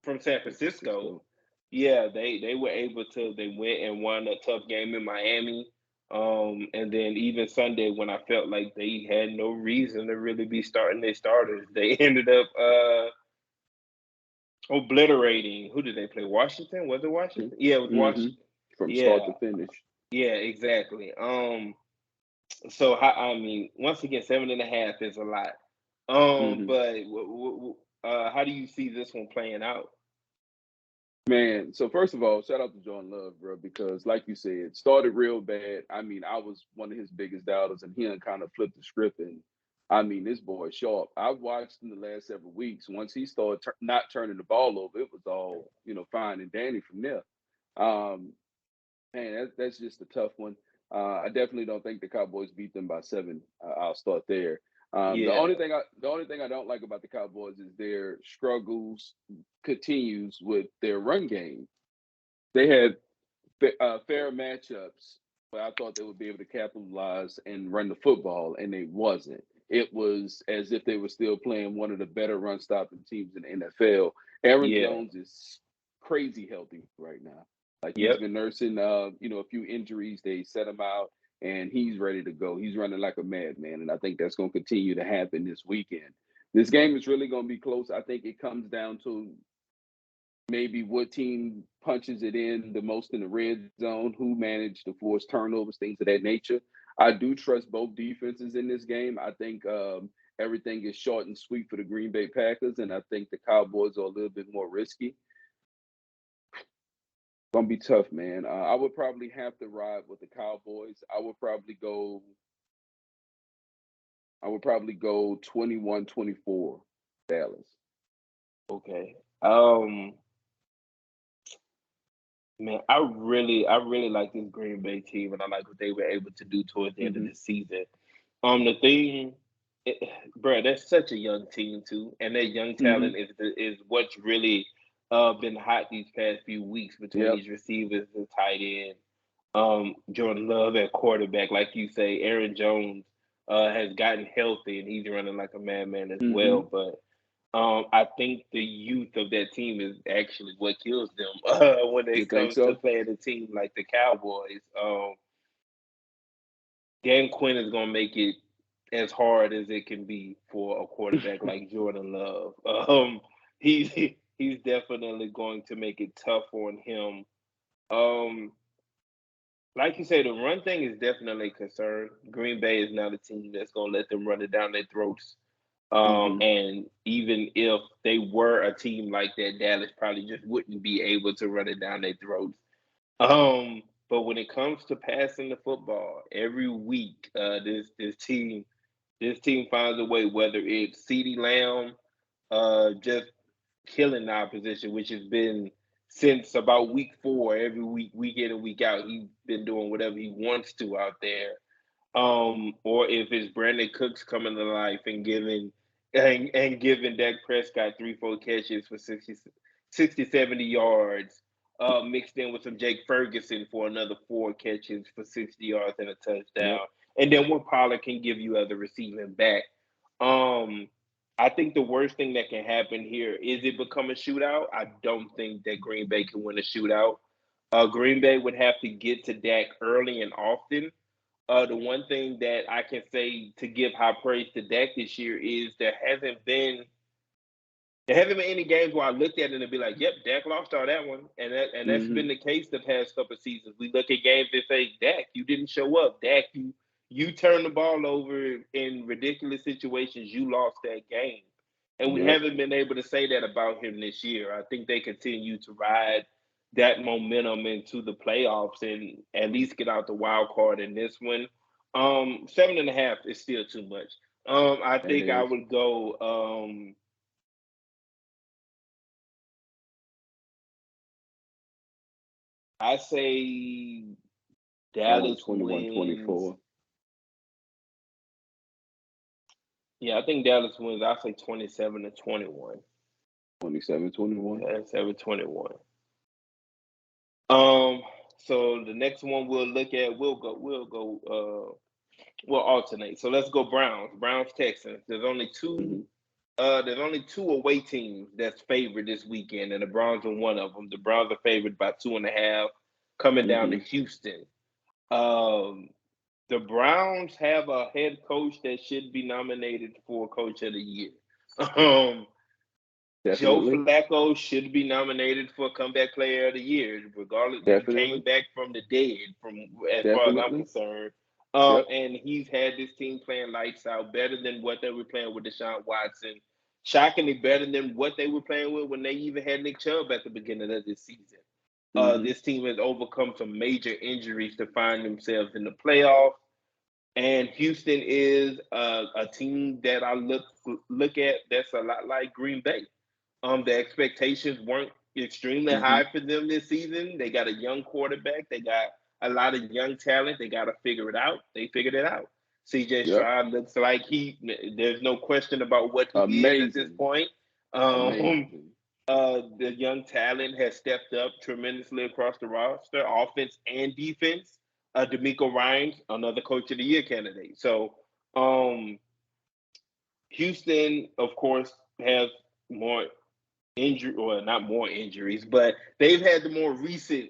from San Francisco, they were able to. They went and won a tough game in Miami. And then even Sunday, when I felt like they had no reason to really be starting their starters, they ended up obliterating. Who did they play? Washington? Was it Washington? Yeah, it was Washington. From start to finish. Yeah, exactly. So once again, 7.5 is a lot. Mhm. But how do you see this one playing out? Man, so first of all, shout out to Jordan Love, bro, because like you said, it started real bad. I mean, I was one of his biggest doubters, and he done kind of flipped the script. And I mean, this boy is sharp. I've watched in the last several weeks. Once he started not turning the ball over, it was all fine and dandy from there. Um, Man, that's just a tough one. I definitely don't think the Cowboys beat them by 7. I'll start there. The Yeah, only thing I don't like about the Cowboys is their struggles continues with their run game. They had fair matchups, but I thought they would be able to capitalize and run the football, and they wasn't. It was as if they were still playing one of the better run stopping teams in the NFL. Aaron yeah, Jones is crazy healthy right now. Like he's yep. been nursing, a few injuries. They set him out, and he's ready to go. He's running like a madman, and I think that's going to continue to happen this weekend. This game is really going to be close. I think it comes down to maybe what team punches it in the most in the red zone, who managed to force turnovers, things of that nature. I do trust both defenses in this game. I think everything is short and sweet for the Green Bay Packers, and I think the Cowboys are a little bit more risky. Gonna be tough, man. I would probably have to ride with the Cowboys. I would probably go 21-24 Dallas. Okay. Man, I really like this Green Bay team, and I like what they were able to do towards the end of Mm-hmm. the season. The thing, it, bro, that's such a young team too, and that young Mm-hmm. talent is what's really been hot these past few weeks between Yep. these receivers and tight end. Jordan Love at quarterback, like you say, Aaron Jones has gotten healthy and he's running like a madman as Mm-hmm. well. But I think the youth of that team is actually what kills them when You it think comes to so? playing a team like the Cowboys. Dan Quinn is going to make it as hard as it can be for a quarterback like Jordan Love. He's he's definitely going to make it tough on him. Um, like you say, the run thing is definitely a concern. Green Bay is not a team that's going to let them run it down their throats. Mm-hmm. And even if they were a team like that, Dallas probably just wouldn't be able to run it down their throats. But when it comes to passing the football, every week, this team finds a way. Whether it's CeeDee Lamb, just killing the opposition, which has been since about week 4. Every week, week in and week out, he's been doing whatever he wants to out there. Or if it's Brandon Cooks coming to life and giving Dak Prescott 3-4 catches for 60 70 yards, mixed in with some Jake Ferguson for another 4 catches for 60 yards and a touchdown. Yep. And then what Pollard can give you as a receiving back. Um, I think the worst thing that can happen here is it become a shootout. I don't think that Green Bay can win a shootout. Green Bay would have to get to Dak early and often. The one thing that I can say to give high praise to Dak this year is there haven't been any games where I looked at it and be like, "Yep, Dak lost all that one," and that's Mm-hmm. been the case the past couple of seasons. We look at games and say, "Dak, you didn't show up. Dak, you turned the ball over in ridiculous situations. You lost that game," and we Yep. haven't been able to say that about him this year. I think they continue to ride that momentum into the playoffs and at least get out the wild card in this one. 7.5 is still too much. I That think I is would go. I say going Dallas wins. 21-24. Yeah, I think Dallas wins. I say 27-21. 27-21. 27-21. Um, so the next one we'll look at, we'll alternate. So let's go Browns, Texans. Mm-hmm. There's only 2 away teams that's favored this weekend, and the Browns are one of them. The Browns are favored by 2.5, coming down to Mm-hmm. Houston. Um, the Browns have a head coach that should be nominated for Coach of the Year. Um, Joe Definitely. Flacco should be nominated for Comeback Player of the Year, regardless. He came Definitely. back from the dead, from as far as I'm Definitely. concerned. Yep. And he's had this team playing lights out, better than what they were playing with Deshaun Watson. Shockingly better than what they were playing with when they even had Nick Chubb at the beginning of this season. This team has overcome some major injuries to find themselves in the playoffs. And Houston is a team that I look at that's a lot like Green Bay. The expectations weren't extremely high for them this season. They got a young quarterback. They got a lot of young talent. They got to figure it out. They figured it out. CJ Yep. Stroud looks like there's no question about what he is at this Amazing. point. Amazing. The young talent has stepped up tremendously across the roster, offense and defense. D'Amico Ryans, another Coach of the Year candidate. So, Houston, of course, has more injury, or not more injuries, but they've had the more recent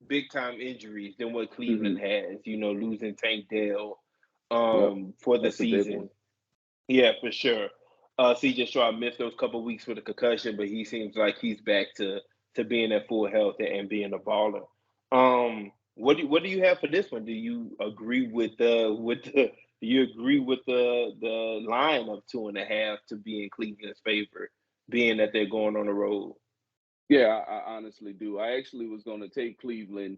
big time injuries than what Cleveland has. You know, losing Tank Dell Yep. for the That's a big season. one. Yeah, for sure. CJ Stroud missed those couple weeks with a concussion, but he seems like he's back to being at full health and being a baller. What do you have for this one? Do you agree with the do you agree with the line of 2.5 to be in Cleveland's favor, being that they're going on the road? Yeah, I honestly do. I actually was going to take Cleveland,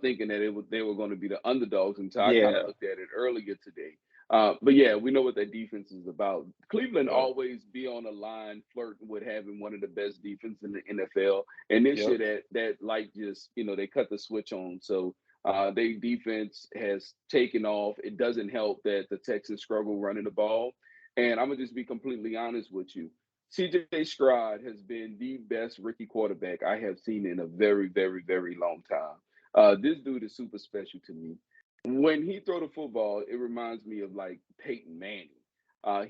thinking that they were going to be the underdogs until I kind of Yeah, looked at it earlier today. But yeah, we know what that defense is about. Cleveland yep, always be on the line flirting with having one of the best defense in the NFL. And this yep, year that light just, they cut the switch on. So their defense has taken off. It doesn't help that the Texans struggle running the ball. And I'm gonna just be completely honest with you. CJ Stroud has been the best rookie quarterback I have seen in a very, very, very long time. This dude is super special to me. When he throw the football, it reminds me of like Peyton Manning.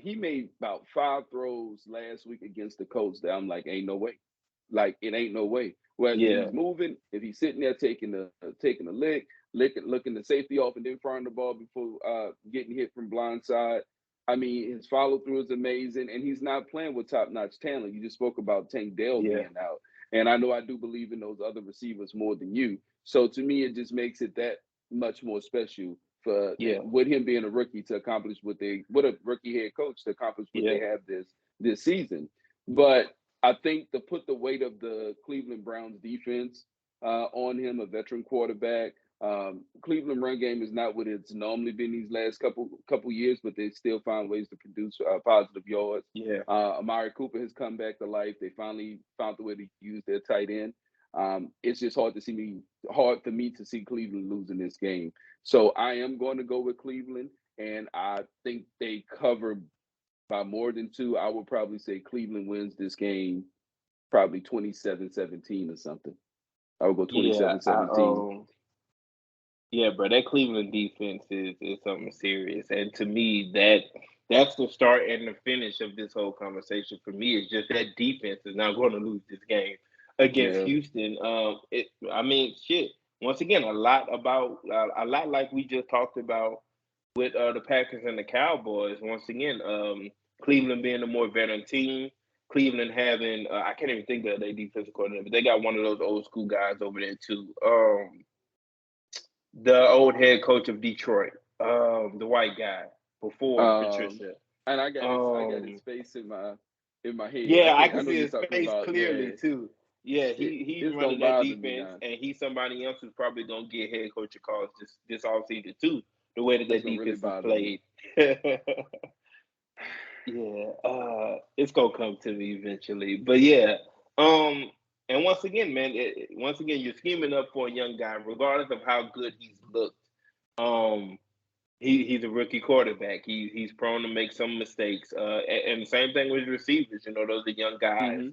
He made about 5 throws last week against the Colts that I'm like, ain't no way. Like it ain't no way. Whether yeah, he's moving, if he's sitting there taking a lick, looking the safety off, and then firing the ball before getting hit from blindside. I mean, his follow through is amazing, and he's not playing with top notch talent. You just spoke about Tank Dell yeah, being out, and I know I do believe in those other receivers more than you. So to me, it just makes it that much more special for yeah, with him being a rookie to accomplish what a rookie head coach to accomplish what yeah, they have this season. But I think to put the weight of the Cleveland Browns defense on him, a veteran quarterback. Cleveland run game is not what it's normally been these last couple years, but they still find ways to produce positive yards. yeah, Amari Cooper has come back to life. They finally found the way to use their tight end. It's just hard for me to see Cleveland losing this game. So I am going to go with Cleveland, and I think they cover by more than 2. I would probably say Cleveland wins this game, probably 27-17 or something. I would go yeah. 27-17. Yeah, bro, that Cleveland defense is something serious, and to me, that's the start and the finish of this whole conversation. For me, it's just that defense is not going to lose this game against Yeah. Houston. I mean, shit. Once again, a lot like we just talked about with the Packers and the Cowboys. Once again, Cleveland being the more veteran team, Cleveland having I can't even think of their defensive coordinator, but they got one of those old school guys over there too. The old head coach of Detroit, the white guy before Um, Patricia. and I got his Um, face in my head. yeah, I I can know see you're his talking face about. clearly Yeah, too. Yeah, it, he's this running don't that bother me defense, now. and he's somebody else who's probably gonna get head coaching calls this offseason too. The way that This that don't really defense is bother me. played. Yeah, it's gonna come to me eventually. But yeah, and once again, man, once again, you're scheming up for a young guy, regardless of how good he's looked. Um, he's a rookie quarterback. He's prone to make some mistakes. And the same thing with receivers. You know, those are young guys.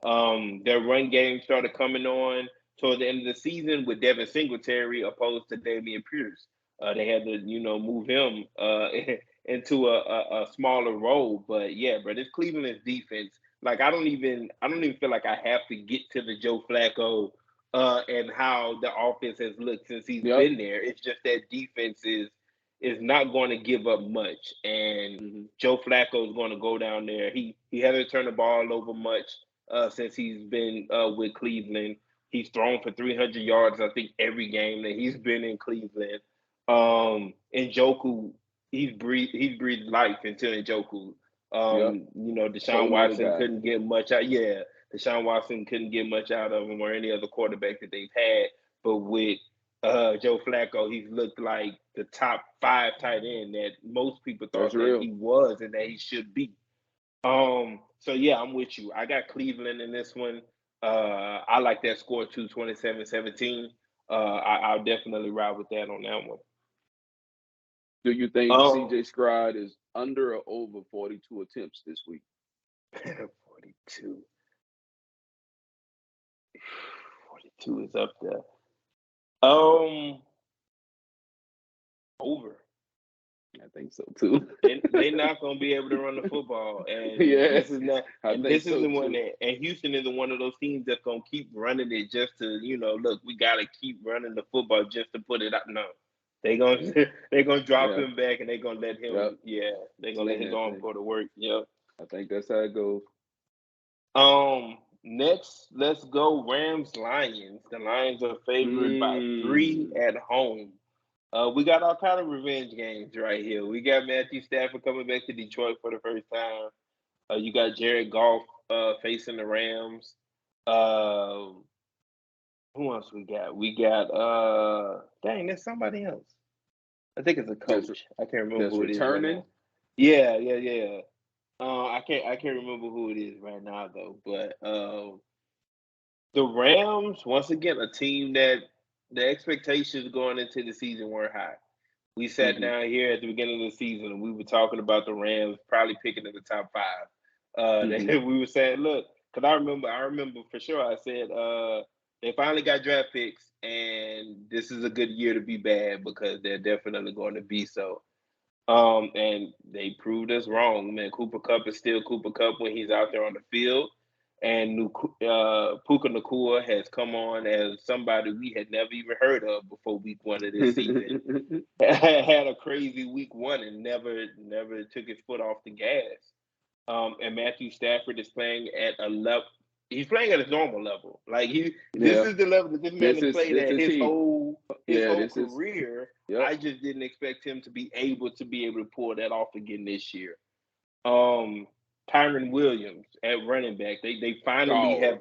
Hmm. Their run game started coming on toward the end of the season with Devin Singletary opposed to Damian Pierce. They had to, move him into a smaller role. But yeah, bro, this Cleveland's defense, like I don't even feel like I have to get to the Joe Flacco and how the offense has looked since he's Yep. been there. It's just that defense is not going to give up much, and Hmm. Joe Flacco is going to go down there. He hasn't turned the ball over much since he's been with Cleveland. He's thrown for 300 yards, I think, every game that he's been in Cleveland. Njoku, he's breathed life into Njoku. Yep. Deshaun Whole nother Watson guy. couldn't get much out. Yeah, Deshaun Watson couldn't get much out of him or any other quarterback that they've had. But with Joe Flacco, he's looked like the top 5 tight end that most people That's thought that real. he was and that he should be. So yeah, I'm with you. I got Cleveland in this one. I like that score too, 27-17. I'll definitely ride with that on that one. Do you think CJ Stroud is under or over 42 attempts this week? 42. 42 is up there. Over. I think so too. They're not going to be able to run the football, and Yeah, this is not. And this so isn't one too. that. And Houston isn't one of those teams that's going to keep running it just to, look, we got to keep running the football just to put it up. No, they're gonna drop him back, and they're gonna let him. Yep. Yeah, they're gonna let his arm go to work. Yep. I think that's how it goes. Next, let's go Rams-Lions. The Lions are favored by 3 at home. We got all kind of revenge games right here. We got Matthew Stafford coming back to Detroit for the first time. You got Jared Goff facing the Rams. Who else we got? We got there's somebody else. I think it's a coach. I can't remember who it is right now. Yeah. I can't remember who it is right now though. But the Rams, once again, a team that the expectations going into the season weren't high. We sat down here at the beginning of the season and we were talking about the Rams probably picking in the top 5. We were saying, look, because I remember for sure I said they finally got draft picks and this is a good year to be bad because they're definitely going to be so. And they proved us wrong. Man, Cooper Kupp is still Cooper Kupp when he's out there on the field. And Puka Nacua has come on as somebody we had never even heard of before week 1 of this season. Had a crazy week 1 and never took his foot off the gas. And Matthew Stafford is playing at a level. He's playing at his normal level. Like this is the level that this man has played at his whole career. I just didn't expect him to be able to pull that off again this year. Tyron Williams at running back. They finally have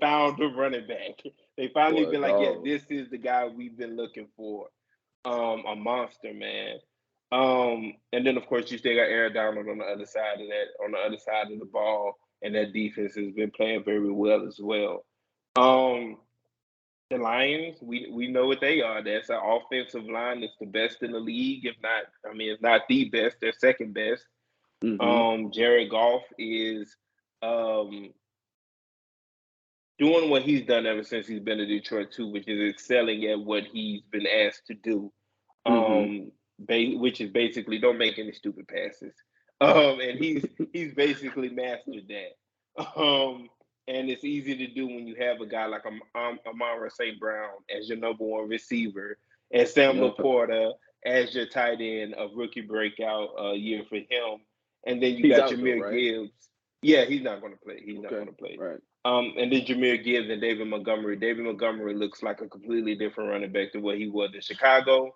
found a running back. They finally been like, yeah, this is the guy we've been looking for. A monster, man. And then of course you still got Aaron Donald on the other side of the ball, and that defense has been playing very well as well. The Lions, we know what they are. That's an offensive line that's the best in the league, if not the best, they're second best. Jared Goff is doing what he's done ever since he's been to Detroit too, which is excelling at what he's been asked to do. Which is basically don't make any stupid passes. And he's basically mastered that. And it's easy to do when you have a guy like Amon-Ra St. Brown as your number 1 receiver, and Sam Laporta as your tight end, a rookie breakout year for him. And then you got Jahmyr Gibbs. Yeah, he's not going to play. He's not going to play. Right. And then Jahmyr Gibbs and David Montgomery. David Montgomery looks like a completely different running back than what he was in Chicago.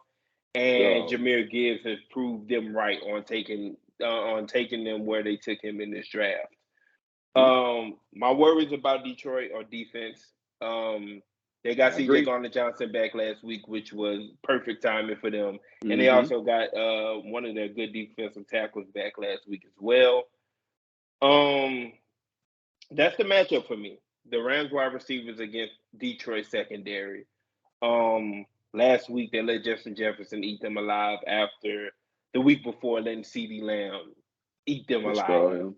And Jahmyr Gibbs has proved them right on taking them where they took him in this draft. My worries about Detroit are defense. They got CJ Gardner-Johnson back last week, which was perfect timing for them. And they also got one of their good defensive tackles back last week as well. That's the matchup for me. The Rams wide receivers against Detroit secondary. Last week they let Justin Jefferson eat them alive after the week before letting CeeDee Lamb eat them alive.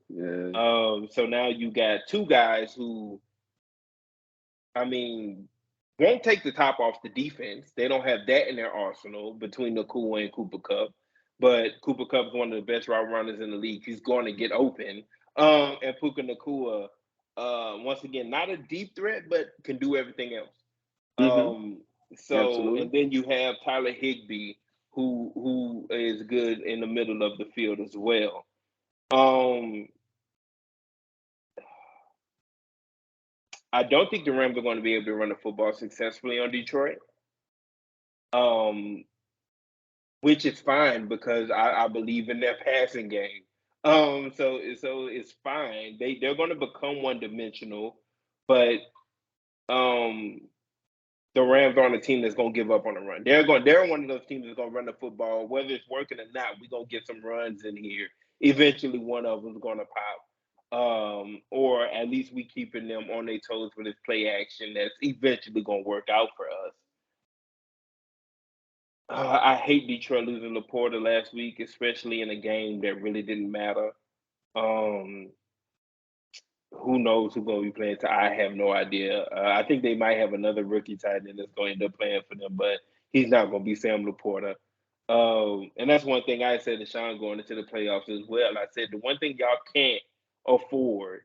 So now you got 2 guys who, won't take the top off the defense. They don't have that in their arsenal between Nacua and Cooper Kupp. But Cooper Kupp is one of the best route runners in the league. He's going to get open. And Puka Nacua, once again, not a deep threat, but can do everything else. Absolutely. And then you have Tyler Higbee, who is good in the middle of the field as well. I don't think the Rams are going to be able to run the football successfully on Detroit. which is fine because I believe in their passing game. So it's fine. They're going to become one dimensional, but the Rams aren't a team that's going to give up on the run. They're one of those teams that's going to run the football, whether it's working or not. We're going to get some runs in here. Eventually, one of them's going to pop. Or at least we keeping them on their toes for this play action that's eventually going to work out for us. I hate Detroit losing Laporta last week, especially in a game that really didn't matter. Who knows who's going to be playing? I have no idea. I think they might have another rookie tight end that's going to end up playing for them, but he's not going to be Sam Laporta. And that's one thing I said to Sean going into the playoffs as well. I said the one thing y'all can't afford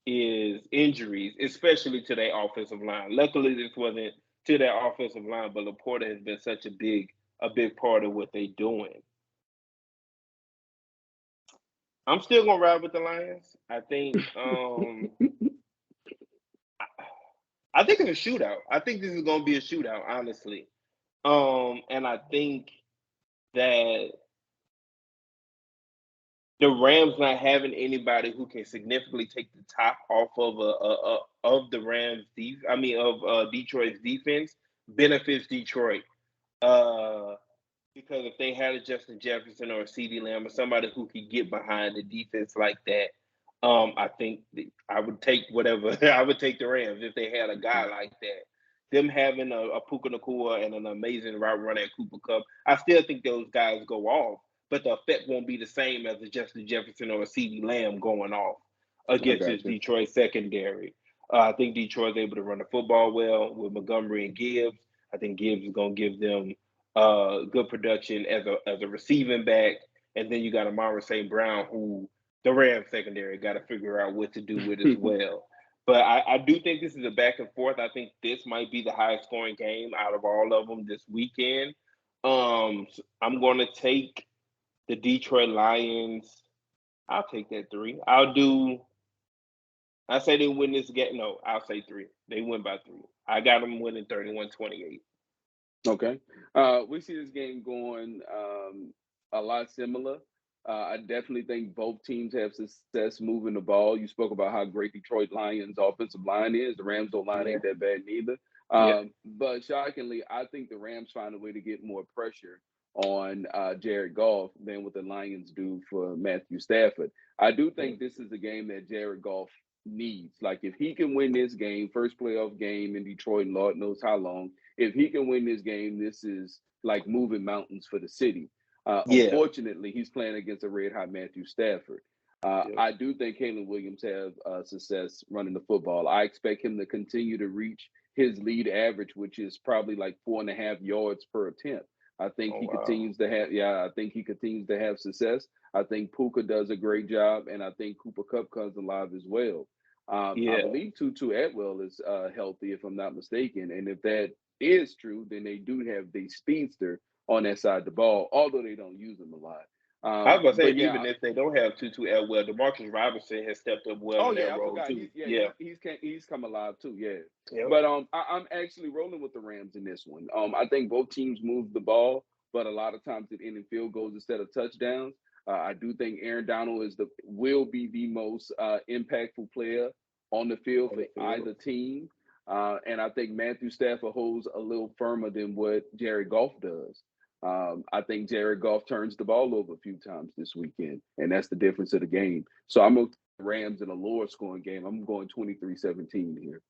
is injuries, especially to their offensive line. Luckily, this wasn't to their offensive line, but Laporta has been such a big part of what they're doing. I'm still gonna ride with the Lions. I think I think it's a shootout. I think this is gonna be a shootout, honestly. And I think that the Rams not having anybody who can significantly take the top off of the Rams of Detroit's defense benefits Detroit. Because if they had a Justin Jefferson or a CeeDee Lamb or somebody who could get behind the defense like that, I think I would take whatever. I would take the Rams if they had a guy like that. Them having a Puka Nacua and an amazing route runner at Cooper Kupp, I still think those guys go off, but the effect won't be the same as a Justin Jefferson or a CeeDee Lamb going off against this Detroit secondary. I think Detroit's able to run the football well with Montgomery and Gibbs. I think Gibbs is going to give them good production as a receiving back, and then you got Amon St. Brown, who the Rams secondary got to figure out what to do with as well. But I do think this is a back and forth. I think this might be the highest scoring game out of all of them this weekend. So I'm going to take the Detroit Lions. I'll take that 3. I say they win this game. No, I'll say 3. They win by 3. I got them winning 31-28. Okay. We see this game going a lot similar. I definitely think both teams have success moving the ball. You spoke about how great Detroit Lions offensive line is. The Rams line ain't that bad neither. But shockingly, I think the Rams find a way to get more pressure on Jared Goff than what the Lions do for Matthew Stafford. I do think this is a game that Jared Goff needs. Like, if he can win this game, first playoff game in Detroit, Lord knows how long, if he can win this game, this is like moving mountains for the city. Unfortunately, he's playing against a red-hot Matthew Stafford. I do think Caleb Williams have success running the football. I expect him to continue to reach his lead average, which is probably like 4.5 yards per attempt. I think he continues to have success. I think Puka does a great job, and I think Cooper Kupp comes alive as well. I believe Tutu Atwell is healthy, if I'm not mistaken. And if that is true, then they do have the speedster on that side of the ball, although they don't use him a lot. I was going to say, even if they don't have Tutu Atwell, DeMarcus Robinson has stepped up well in that role too. He's come alive too. But I'm actually rolling with the Rams in this one. I think both teams move the ball, but a lot of times it ends in field goals instead of touchdowns. I do think Aaron Donald will be the most impactful player on the field for either team. And I think Matthew Stafford holds a little firmer than what Jared Goff does. I think Jared Goff turns the ball over a few times this weekend, and that's the difference of the game. So I'm going to Rams in a lower scoring game. I'm going 23-17 here.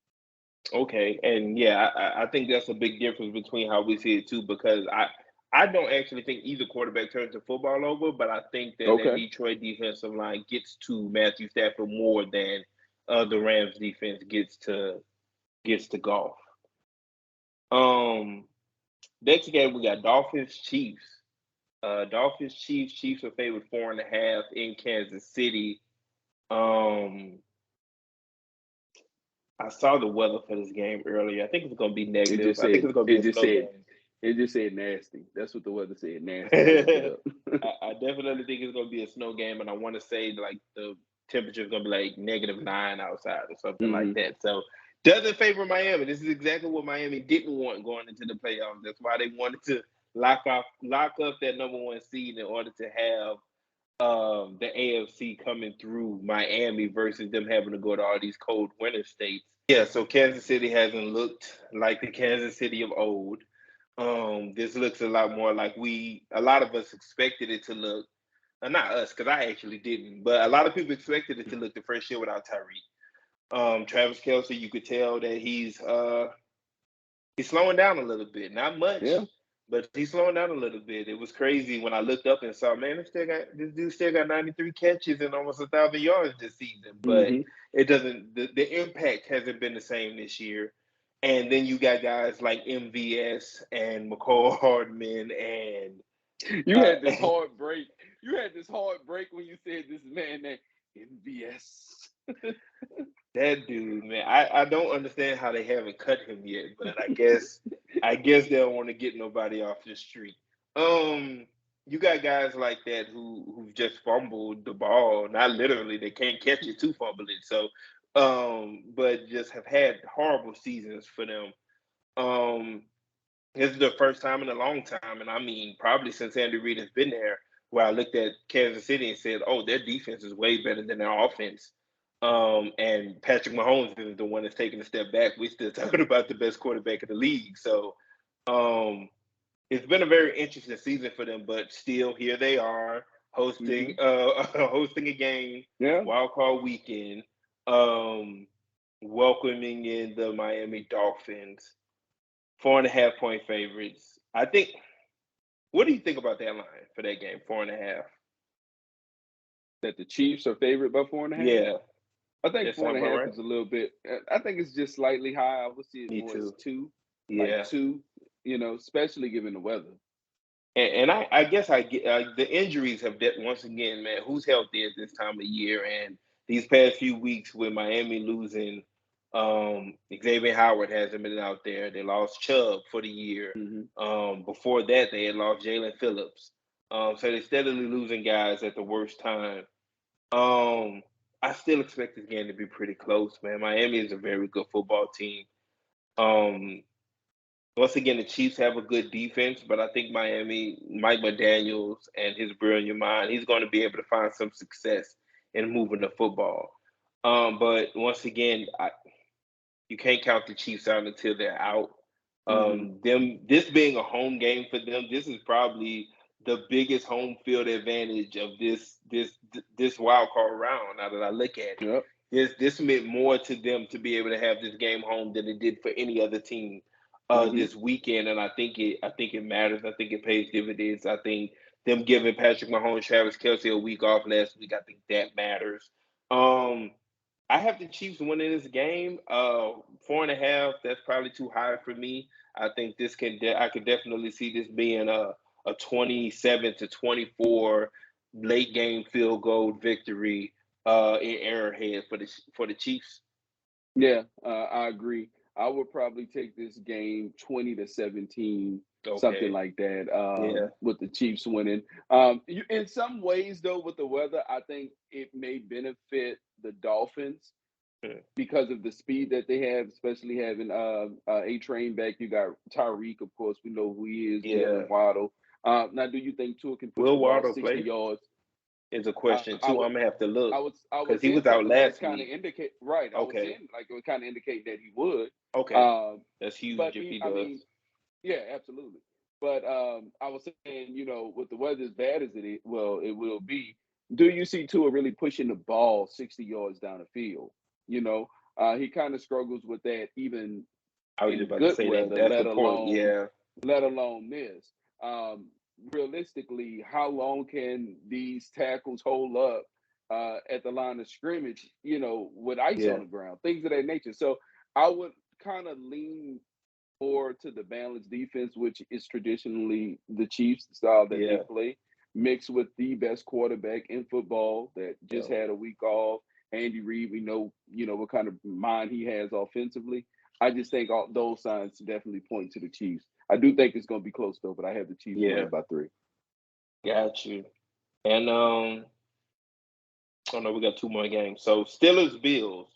Okay, and I think that's a big difference between how we see it too, because I don't actually think either quarterback turns the football over, but I think that the Detroit defensive line gets to Matthew Stafford more than the Rams defense gets to Goff. Next game we got Dolphins Chiefs. Chiefs are favored 4.5 in Kansas City. I saw the weather for this game earlier. I think it's going to be negative. I think it's going to be a snow game. It just said nasty. That's what the weather said, nasty. I definitely think it's going to be a snow game, and I want to say like the temperature is going to be like -9 outside or something like that. So Doesn't favor Miami. This is exactly what Miami didn't want going into the playoffs. That's why they wanted to lock up that number one seed in order to have the AFC coming through Miami versus them having to go to all these cold winter states. Yeah, so Kansas City hasn't looked like the Kansas City of old. This looks a lot more like a lot of us expected it to look. Not us, because I actually didn't, but a lot of people expected it to look the first year without Tyreek. Travis Kelce, you could tell that he's slowing down a little bit. Not much, but he's slowing down a little bit. It was crazy when I looked up and saw, man, this dude still got 93 catches and almost 1,000 yards this season. But it doesn't. The impact hasn't been the same this year. And then you got guys like MVS and McCall Hardman and you had this hard break. You had this hard break when you said this man named MVS. That dude, man, I don't understand how they haven't cut him yet, but I guess they don't want to get nobody off the street. You got guys like that who've just fumbled the ball. Not literally, they can't catch it to fumble it. So, but just have had horrible seasons for them. This is the first time in a long time, and I mean probably since Andy Reid has been there, where I looked at Kansas City and said, "Oh, their defense is way better than their offense." And Patrick Mahomes is the one that's taking a step back. We're still talking about the best quarterback in the league. So it's been a very interesting season for them, but still here they are hosting hosting a game, wild card weekend, welcoming in the Miami Dolphins, 4.5-point favorites. I think. What do you think about that line for that game? 4.5. That the Chiefs are favored by 4.5. Yeah. I think 4.5 is a little bit. I think it's just slightly high. I would see it more as 2. Yeah. Like 2, especially given the weather. And I guess I get the injuries have once again, man, who's healthy at this time of year? And these past few weeks with Miami losing, Xavier Howard hasn't been out there. They lost Chubb for the year. Before that, they had lost Jalen Phillips. So they're steadily losing guys at the worst time. I still expect this game to be pretty close, man. Miami is a very good football team. Once again, the Chiefs have a good defense, but I think Miami, Mike McDaniels and his brilliant mind, he's going to be able to find some success in moving the football. But once again, you can't count the Chiefs out until they're out. This being a home game for them, this is probably the biggest home field advantage of this wild card round. Now that I look at it, this meant more to them to be able to have this game home than it did for any other team this weekend. And I think it matters. I think it pays dividends. I think them giving Patrick Mahomes, Travis Kelce a week off last week, I think that matters. I have the Chiefs winning this game. 4.5. That's probably too high for me. I think I could definitely see this being a 27-24 late game field goal victory in Arrowhead for the Chiefs. Yeah, I agree. I would probably take this game 20-17, something like that, with the Chiefs winning. In some ways, though, with the weather, I think it may benefit the Dolphins because of the speed that they have, especially having A-Train back. You got Tyreek, of course. We know who he is. Jalen Waddle. Now, do you think Tua can push the ball 60 yards? Is a question too. I'm gonna have to look because he was out last kind of week. Indicate right. I was saying, like, it would kind of indicate that he would. Okay, that's huge if he does. I mean, yeah, absolutely. But I was saying, with the weather as bad as it will be. Do you see Tua really pushing the ball 60 yards down the field? He kind of struggles with that even I was in about good to say weather, that's the point. let alone this. Realistically, how long can these tackles hold up at the line of scrimmage, with ice on the ground, things of that nature? So I would kind of lean more to the balanced defense, which is traditionally the Chiefs style that they play, mixed with the best quarterback in football that just had a week off. Andy Reid, we know, what kind of mind he has offensively. I just think all those signs definitely point to the Chiefs. I do think it's going to be close, though, but I have the Chiefs winning by 3. Got you. And, we got 2 more games. So, Steelers, Bills.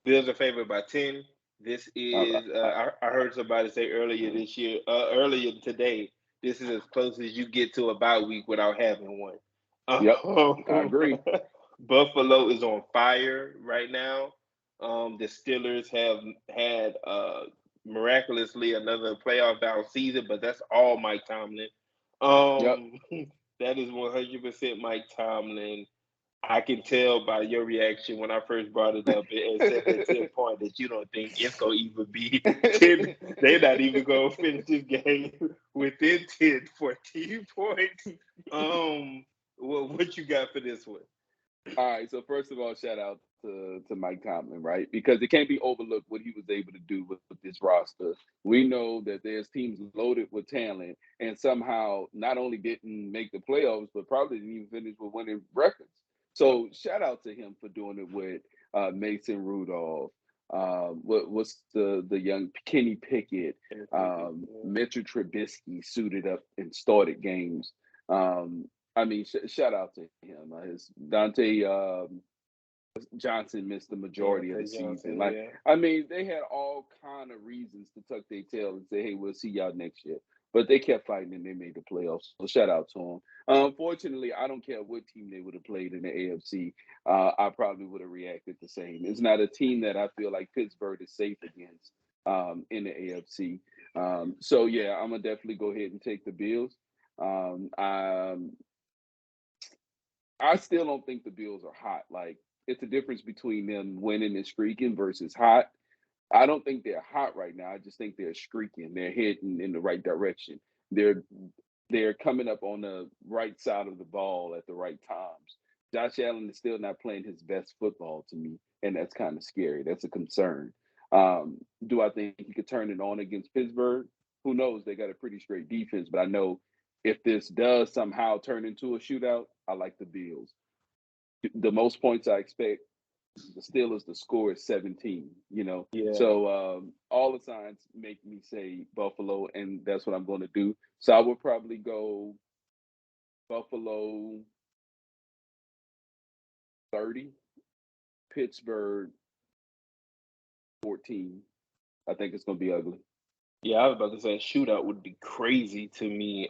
Bills are favored by 10. This I, is I, I heard somebody say earlier today. This is as close as you get to a bye week without having one. yep, I Um, agree. Buffalo is on fire right now. The Steelers have had miraculously another playoff bound season, but that's all Mike Tomlin. Yep. Um, that is 100% Mike Tomlin. I can tell by your reaction when I first brought it up and said that 10 point that you don't think it's gonna even be 10. They're not even gonna finish this game within 10, 14 points. What you got for this one? All right. So first of all, shout out to Mike Tomlin, right? Because it can't be overlooked what he was able to do with this roster. We know that there's teams loaded with talent, and somehow not only didn't make the playoffs, but probably didn't even finish with winning records. So shout out to him for doing it with Mason Rudolph. What's the young Kenny Pickett, Mitchell Trubisky suited up and started games. I mean, shout out to him. His Dante Johnson missed the majority of the season. Like, yeah. I mean, they had all kind of reasons to tuck their tail and say, "Hey, we'll see y'all next year." But they kept fighting and they made the playoffs. So shout out to them. Unfortunately, I don't care what team they would have played in the AFC. I probably would have reacted the same. It's not a team that I feel like Pittsburgh is safe against in the AFC. So yeah, I'm gonna definitely go ahead and take the Bills. I still don't think the Bills are hot. Like, it's a difference between them winning and streaking versus hot. I don't think they're hot right now. I just think they're streaking. They're heading in the right direction. They're they're coming up on the right side of the ball at the right times. Josh Allen is still not playing his best football to me, and that's kind of scary. That's a concern. Do I think he could turn it on against Pittsburgh? Who knows? They got a pretty straight defense, but I know if this does somehow turn into a shootout, I like the Bills. The most points I expect the Steelers to score is 17, you know. Yeah. So all the signs make me say Buffalo, and that's what I'm going to do. So I would probably go Buffalo 30, Pittsburgh 14. I think it's going to be ugly. Yeah, I was about to say a shootout would be crazy to me.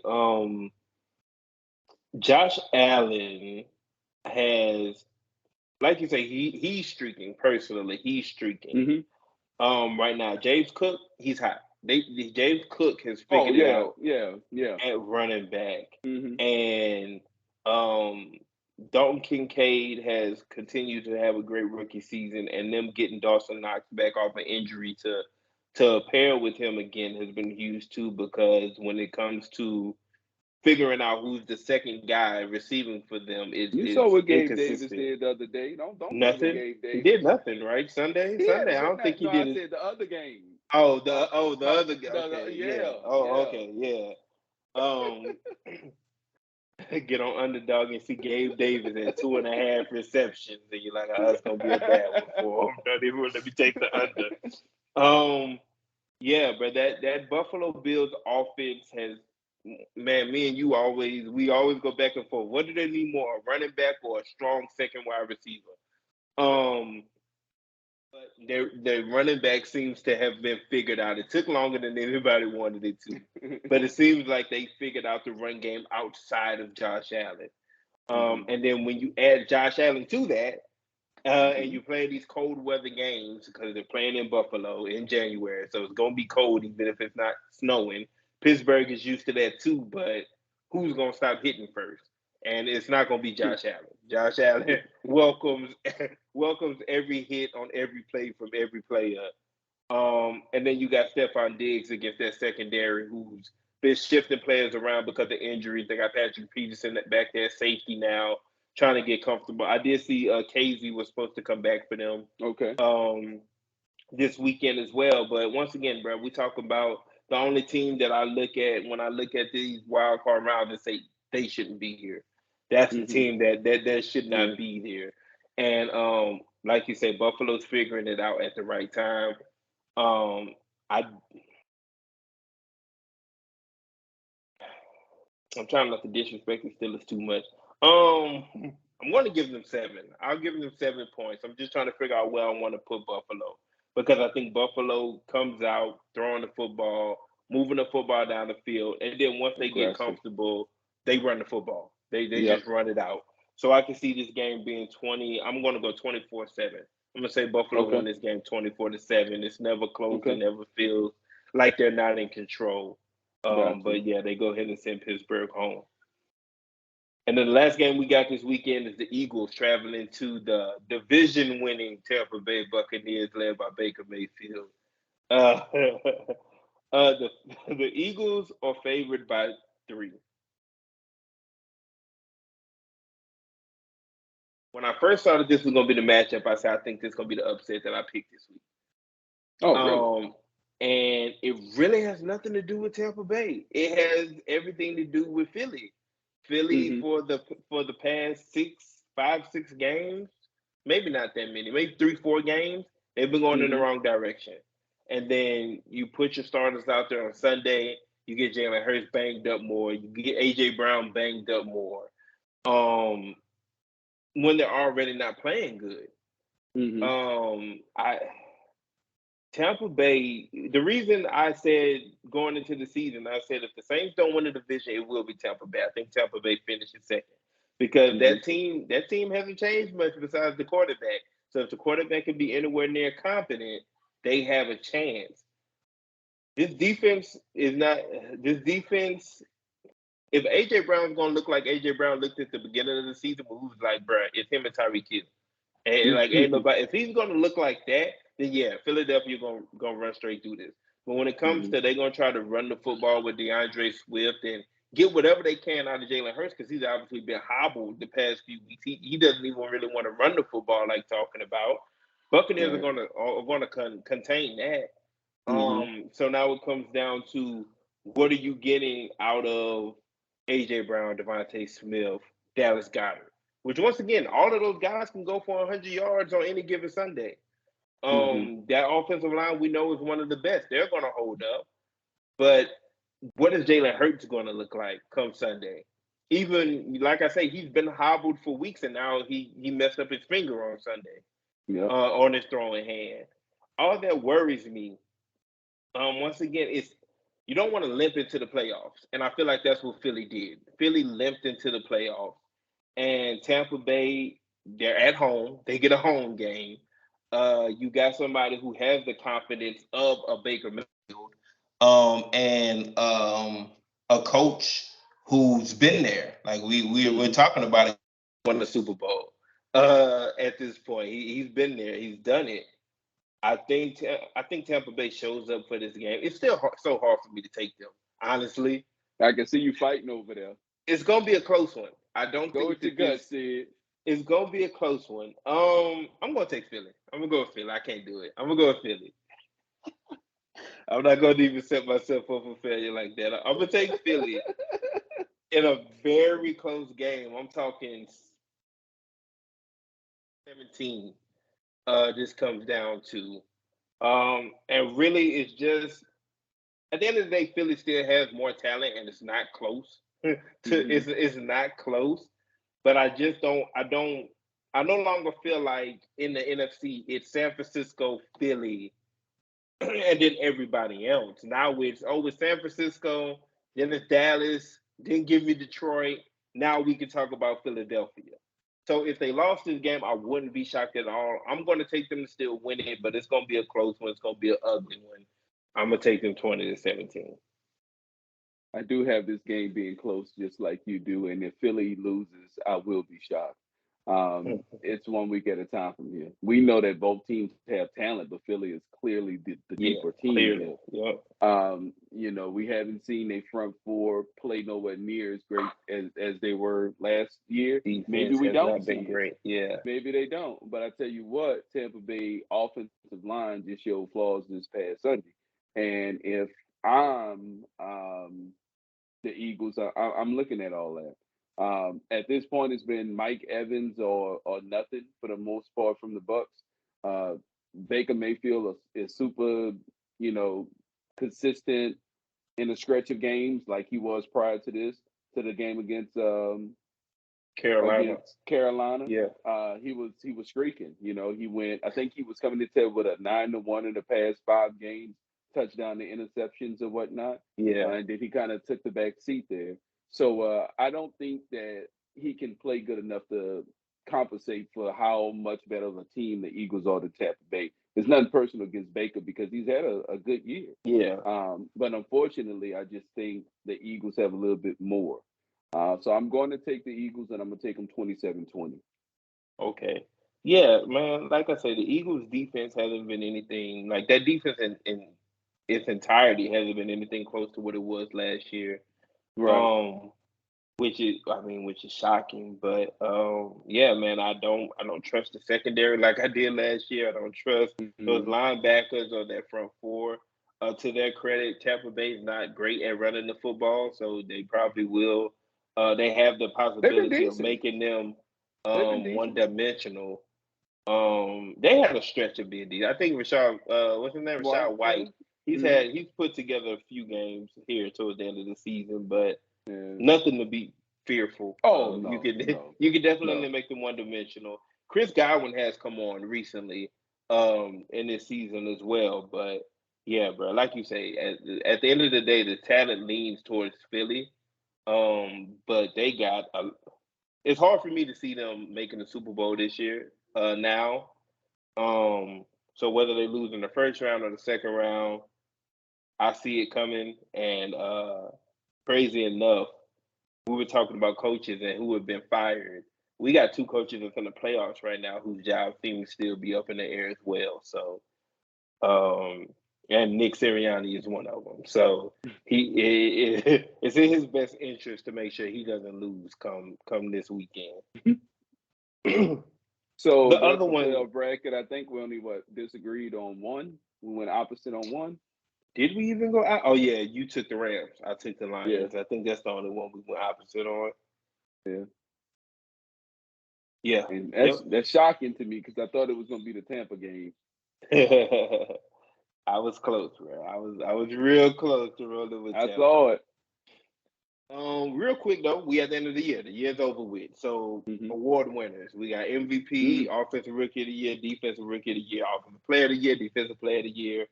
Josh Allen has, like you say, he's streaking personally. He's streaking. Mm-hmm. Right now, James Cook, he's hot. James Cook has Oh, figured it out yeah. at running back, Mm-hmm. and um, Dalton Kincaid has continued to have a great rookie season, and them getting Dawson Knox back off an injury to pair with him again has been huge too. Because when it comes to figuring out who's the second guy receiving for them, You saw it's what Gabe Davis inconsistent. did the other day. Don't play with Nothing. Gabe He did Davis. nothing, right? Sunday. He had a I great don't think night. he No, I did it. said the other game. Oh, the other guy. Okay, yeah. Yeah, Oh, yeah. okay, yeah. Um, get on underdog and see Gabe Davis at 2.5 receptions, and you're like, oh, it's gonna be a bad one for him. Not even let me take the under. Yeah, but that Buffalo Bills offense has, man, me and you we always go back and forth. What do they need more, a running back or a strong second wide receiver? Um, but their running back seems to have been figured out. It took longer than anybody wanted it to, but it seems like they figured out the run game outside of Josh Allen. And then when you add Josh Allen to that, and you play these cold weather games because they're playing in Buffalo in January, so it's gonna be cold even if it's not snowing. Pittsburgh is used to that too, but who's gonna stop hitting first? And it's not gonna be Josh Allen. Josh Allen welcomes every hit on every play from every player. And then you got Stephon Diggs against that secondary who's been shifting players around because of injuries. They got Patrick Peterson back there, safety now, trying to get comfortable. I did see Casey was supposed to come back for them Okay. this weekend as well. But once again, bro, we talk about the only team that I look at when I look at these wild card rounds and say they shouldn't be here. That's the team that should not be there. And like you say, Buffalo's figuring it out at the right time. I'm trying not to disrespect the Steelers too much. I'm going to give them 7. I'll give them 7 points. I'm just trying to figure out where I want to put Buffalo. because I think Buffalo comes out throwing the football, moving the football down the field, and then once they get Aggressive. comfortable, they run the football. They Yep. just run it out. So I can see this game being 20. I'm going to go 24-7. I'm going to say Buffalo Okay. win this game 24-7. It's never close. Okay. It never feels like they're not in control. Gotcha. But yeah, they go ahead and send Pittsburgh home. And then the last game we got this weekend is the Eagles traveling to the division-winning Tampa Bay Buccaneers, led by Baker Mayfield. Uh, the Eagles are favored by 3. When I first saw that this was going to be the matchup, I said I think this is going to be the upset that I picked this week. Oh, really? And it really has nothing to do with Tampa Bay. It has everything to do with Philly. Philly for the past 6 games, maybe not that many, maybe 3-4 games, they've been going in the wrong direction. And then you put your starters out there on Sunday, you get Jalen Hurts banged up more, you get AJ Brown banged up more. When they're already not playing good. Tampa Bay, the reason I said going into the season, I said if the Saints don't win the division, it will be Tampa Bay. I think Tampa Bay finishes second because that team hasn't changed much besides the quarterback. So if the quarterback can be anywhere near competent, they have a chance. This defense is not. This defense. If AJ Brown's gonna look like AJ Brown looked at the beginning of the season, who was like, "Bruh, it's him and Tyreek Hill." And like ain't nobody. If he's gonna look like that, then yeah, Philadelphia gonna run straight through this. But when it comes to they're gonna try to run the football with DeAndre Swift and get whatever they can out of Jalen Hurts because he's obviously been hobbled the past few weeks. He doesn't even really want to run the football like talking about. Buccaneers are gonna contain that. So now it comes down to what are you getting out of AJ Brown, Devontae Smith, Dallas Goedert? Which once again, all of those guys can go for 100 yards on any given Sunday. That offensive line we know is one of the best. They're going to hold up. But what is Jalen Hurts going to look like come Sunday? Even, like I say, he's been hobbled for weeks, and now he messed up his finger on Sunday on his throwing hand. All that worries me. Once again, it's you don't want to limp into the playoffs. And I feel like that's what Philly did. Philly limped into the playoffs. And Tampa Bay, they're at home. They get a home game. You got somebody who has the confidence of a Baker Mayfield, and a coach who's been there. Like we're talking about it, won the Super Bowl. At this point, he's been there. He's done it. I think Tampa Bay shows up for this game. It's still so hard for me to take them, honestly. I can see you fighting over there. It's gonna be a close one. I don't Go think with your gut, Sid. it's gonna be a close one. I'm gonna take Philly. I'm gonna go with Philly. I can't do it. I'm gonna go with Philly. I'm not gonna even set myself up for failure like that. I'm gonna take Philly in a very close game. I'm talking 17. This comes down to, and really, it's just at the end of the day, Philly still has more talent, and it's not close. It's not close, but I just don't. I no longer feel like in the NFC it's San Francisco, Philly, and then everybody else. Now it's San Francisco, then it's Dallas, then give me Detroit. Now we can talk about Philadelphia. So if they lost this game, I wouldn't be shocked at all. I'm going to take them to still win it, but it's going to be a close one. It's going to be an ugly one. I'm going to take them 20-17. I do have this game being close just like you do, and if Philly loses, I will be shocked. It's 1 week at a time from here. We know that both teams have talent, but Philly is clearly the deeper team. Clearly. Yep. We haven't seen a front four play nowhere near as great as they were last year. Defense Maybe we has don't not been great. Yeah. Maybe they don't. But I tell you what, Tampa Bay offensive line just showed flaws this past Sunday. And if I'm the Eagles, I'm looking at all that. At this point, it's been Mike Evans or nothing for the most part from the Bucs. Baker Mayfield is super, consistent in a stretch of games like he was prior to the game against Carolina. against Carolina. Yeah. He was streaking. He went. I think he was coming to tell with a 9-1 in the past 5 games, touchdown to interceptions and whatnot. Yeah. And then he kind of took the back seat there. So I don't think that he can play good enough to compensate for how much better of a team the Eagles are to Tampa Bay. There's nothing personal against Baker because he's had a good year. Yeah. But unfortunately, I just think the Eagles have a little bit more. So I'm going to take the Eagles, and I'm going to take them 27-20. Okay. Yeah, man. Like I say, the Eagles' defense hasn't been anything like that. Defense in its entirety hasn't been anything close to what it was last year. Right. Which is shocking. But yeah, man, I don't trust the secondary like I did last year. I don't trust those linebackers or that front four. To their credit, Tampa Bay is not great at running the football, so they probably will. They have the possibility of making them one-dimensional. They had a stretch of being decent. I think Rashad, what's his name, Rashad White. He's put together a few games here towards the end of the season, but nothing to be fearful. You can definitely make them one-dimensional. Chris Godwin has come on recently in this season as well, but yeah, bro, like you say, at the end of the day, the talent leans towards Philly, but they got it's hard for me to see them making the Super Bowl this year. Now, so whether they lose in the first round or the second round, I see it coming. And crazy enough, we were talking about coaches and who have been fired. We got 2 coaches that's in the playoffs right now whose job seems to still be up in the air as well. So, and Nick Sirianni is one of them. So it's in his best interest to make sure he doesn't lose come this weekend. So the other one bracket, I think we only disagreed on one. We went opposite on one. Did we even go out? Oh yeah, you took the Rams. I took the Lions. Yeah. I think that's the only one we went opposite on. Yeah. Yeah. And that's shocking to me because I thought it was gonna be the Tampa game. I was close, bro. I was real close to rolling with Tampa. I saw it. Real quick though, we at the end of the year. The year's over with. So award winners. We got MVP, Offensive Rookie of the Year, Defensive Rookie of the Year, Offensive Player of the Year, Defensive Player of the Year,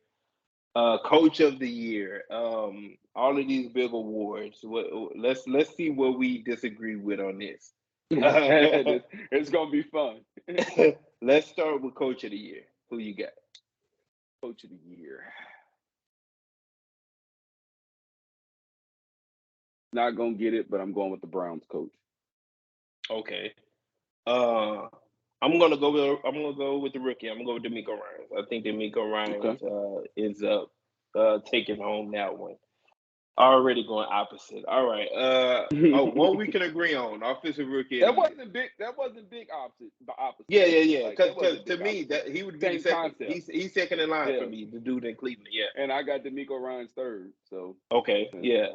Coach of the Year. All of these big awards. Let's see what we disagree with on this. It's gonna be fun. Let's start with Coach of the Year. Who you got? Coach of the Year. Not gonna get it, but I'm going with the Browns coach. Okay. I'm gonna go with the rookie. I'm gonna go with D'Amico Ryans. I think D'Amico Ryans is taking home that one. Already going opposite. All right. One we can agree on. Offensive rookie. That wasn't big opposite. Yeah. Because to me, that he would be the second. He's second in line for me, the dude in Cleveland. Yeah. And I got D'Amico Ryans third. So okay. Yeah.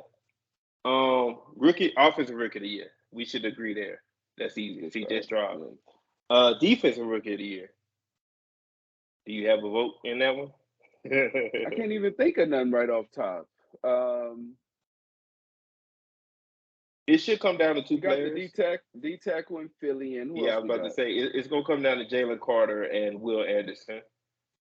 Offensive rookie of the year. We should agree there. That's easy. CJ Stroud. Defensive rookie of the year. Do you have a vote in that one? I can't even think of none right off top. It should come down to 2 players. The D tackle in Philly, and who else I was about to say it's gonna come down to Jalen Carter and Will Anderson.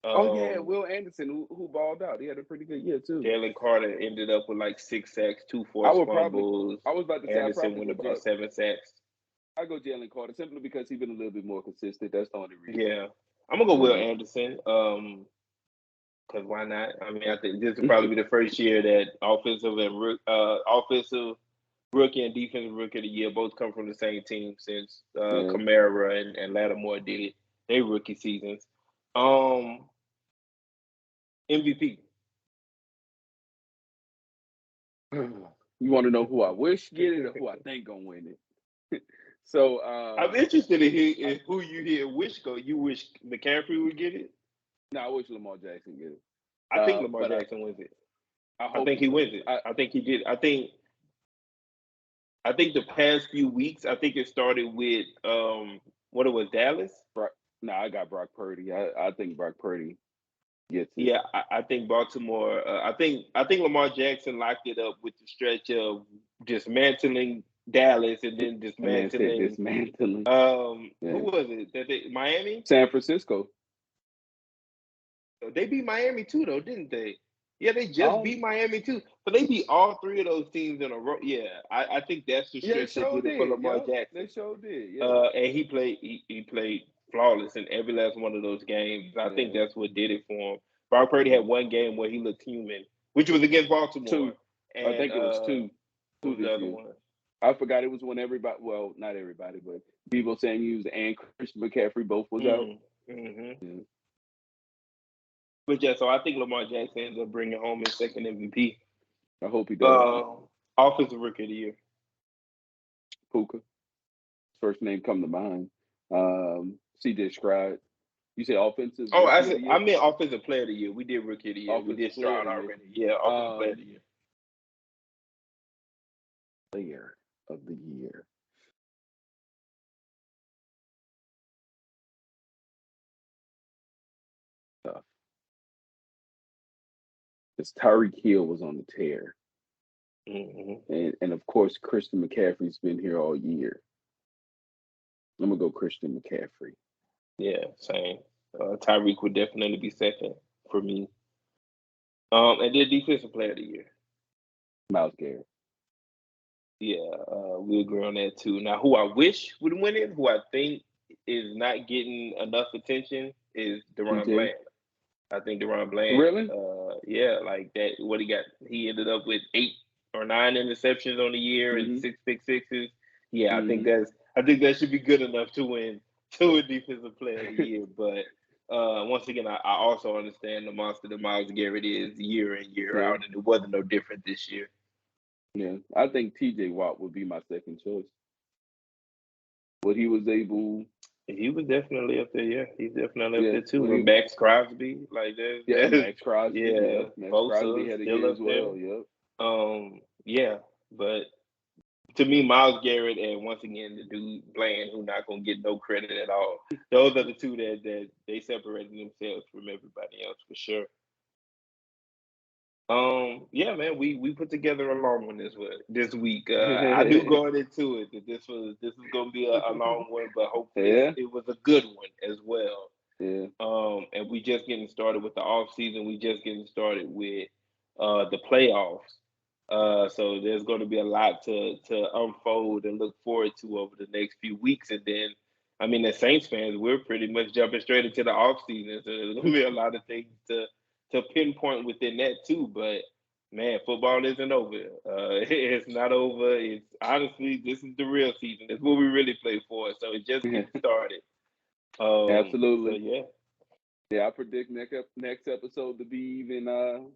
Will Anderson, who balled out. He had a pretty good year too. Jalen Carter ended up with like 6 sacks, 2 forced fumbles. I was about to say Anderson went about 7 sacks. I go Jalen Carter simply because he's been a little bit more consistent. That's the only reason. Yeah, I'm gonna go Will Anderson. Because why not? I mean, I think this will probably be the first year that offensive rookie and defensive rookie of the year both come from the same team since Kamara and Lattimore did it. They rookie seasons. MVP. You want to know who I wish get it or who I think gonna win it? So I'm interested in who you wish go. You wish McCaffrey would get it? No, I wish Lamar Jackson get it. I think Lamar Jackson wins it. I think he wins it. I think he did. I think the past few weeks, I think it started with what it was, Dallas? No, I got Brock Purdy. I think Brock Purdy gets it. Yeah, I think Baltimore. I think Lamar Jackson locked it up with the stretch of dismantling Dallas, and then And then said dismantling. dismantling. Who was it? Miami? San Francisco. They beat Miami too, though, didn't they? Yeah, they just beat Miami too. But they beat all three of those teams in a row. Yeah, I think that's the stretch they did it for Lamar Jackson. They sure did. Yeah. And he played flawless in every last one of those games. I think that's what did it for him. Brock Purdy had one game where he looked human, which was against Baltimore. Two. And, I think it was two. Two this year. One? I forgot it was when everybody. Well, not everybody, but Debo Samuels and Christian McCaffrey both was out. Mm-hmm. Yeah. But yeah, so I think Lamar Jackson ends up bringing home his second MVP. I hope he does. Offensive Rookie of the Year. Puka. First name come to mind. CJ Stroud. You say offensive? Oh, I meant Offensive Player of the Year. We did Rookie of the Year. Offensive we did Stroud already. Yeah, Offensive Player of the Year. Player of the Year. Tough. Because Tyreek Hill was on the tear. Mm-hmm. And of course, Christian McCaffrey's been here all year. I'm going to go Christian McCaffrey. Yeah, same. Tyreek would definitely be second for me. And then Defensive Player of the Year. Myles Garrett. Yeah, we agree on that too. Now, who I wish would win it, who I think is not getting enough attention, is DeRon Bland. I think DeRon Bland. Really? Yeah, like that. What he got? He ended up with 8 or 9 interceptions on the year and 6 pick sixes. Yeah, I think that should be good enough to win Defensive Player of the Year. But once again, I also understand the monster that Myles Garrett is year in, year out, and it wasn't no different this year. Yeah, I think T.J. Watt would be my second choice. What he was able. He was definitely up there. Yeah, he's definitely up there too. And Max Crosby, like that. Yeah, Max Crosby. Yeah, Max Crosby had a year as well. Yep. Yeah, but to me, Myles Garrett and once again the dude Bland, who not gonna get no credit at all. Those are the two that they separated themselves from everybody else for sure. Yeah, man, we put together a long one this week. I knew going into it that this was gonna be a long one, but hopefully it was a good one as well. Yeah. And we just getting started with the off season. We just getting started with the playoffs. So there's going to be a lot to unfold and look forward to over the next few weeks, and then. I mean, as Saints fans, we're pretty much jumping straight into the off season. So there's going to be a lot of things to pinpoint within that too, but man, football isn't over. It's not over. It's honestly, this is the real season. It's what we really play for. So it just getting started. Absolutely. So, yeah. I predict next episode to be even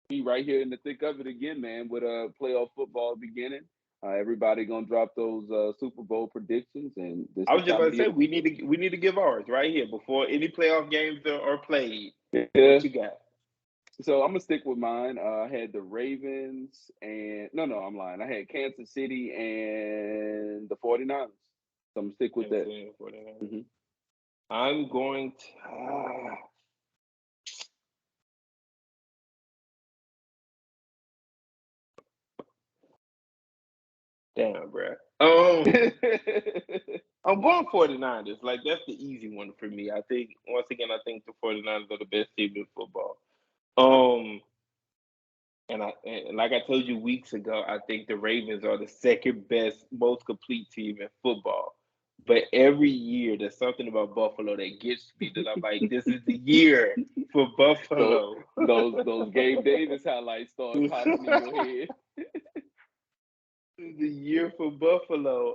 be right here in the thick of it again, man. With playoff football beginning, everybody gonna drop those Super Bowl predictions, and I was just about to say we need to give ours right here before any playoff games are played. Yeah. What you got? So I'm gonna stick with mine. I had the Ravens and no, I'm lying. I had Kansas City and the 49ers. So I'm gonna stick with that. Mm-hmm. I'm going to. Damn, bro. I'm going 49ers. Like, that's the easy one for me. I think, once again, the 49ers are the best team in football. And like I told you weeks ago, I think the Ravens are the second best, most complete team in football. But every year, there's something about Buffalo that gets me that I'm like, this is the year for Buffalo. Those Gabe Davis highlights start popping in your head. This is the year for Buffalo.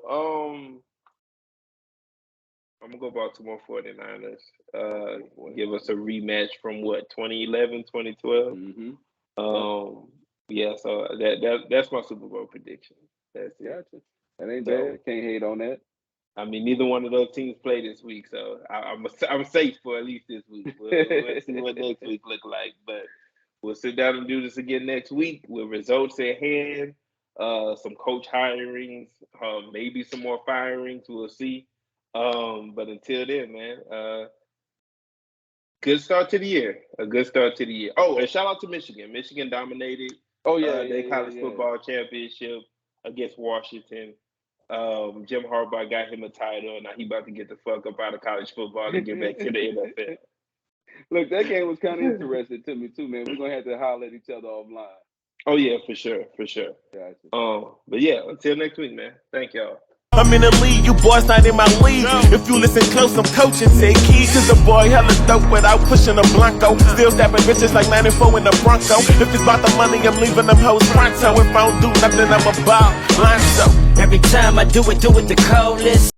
I'm going to go Baltimore 49ers. Give us a rematch from what, 2011, 2012? Mm-hmm. Yeah, so that's my Super Bowl prediction. That's it. Gotcha. That ain't bad. Can't hate on that. I mean, neither one of those teams play this week, so I'm safe for at least this week. We'll see what next week look like, but we'll sit down and do this again next week with results at hand, some coach hirings, maybe some more firings. We'll see. But until then, man, good start to the year. A good start to the year. Oh, and shout out to Michigan. Michigan dominated. Oh yeah, their college football championship against Washington. Jim Harbaugh got him a title, and now he about to get the fuck up out of college football and get back to the NFL. Look, that game was kind of interesting to me too, man. We're gonna have to holler at each other offline. Oh yeah, for sure. Gotcha. But yeah, until next week, man. Thank y'all. I'm in the league, you boys not in my league. If you listen close, I'm coaching. Take keys, cause the boy hella dope without pushing a Blanco. Still stabbing bitches like 94 in the Bronco. If it's about the money, I'm leaving them hoes pronto. If I don't do nothing, I'm about line so. Every time I do it the coldest.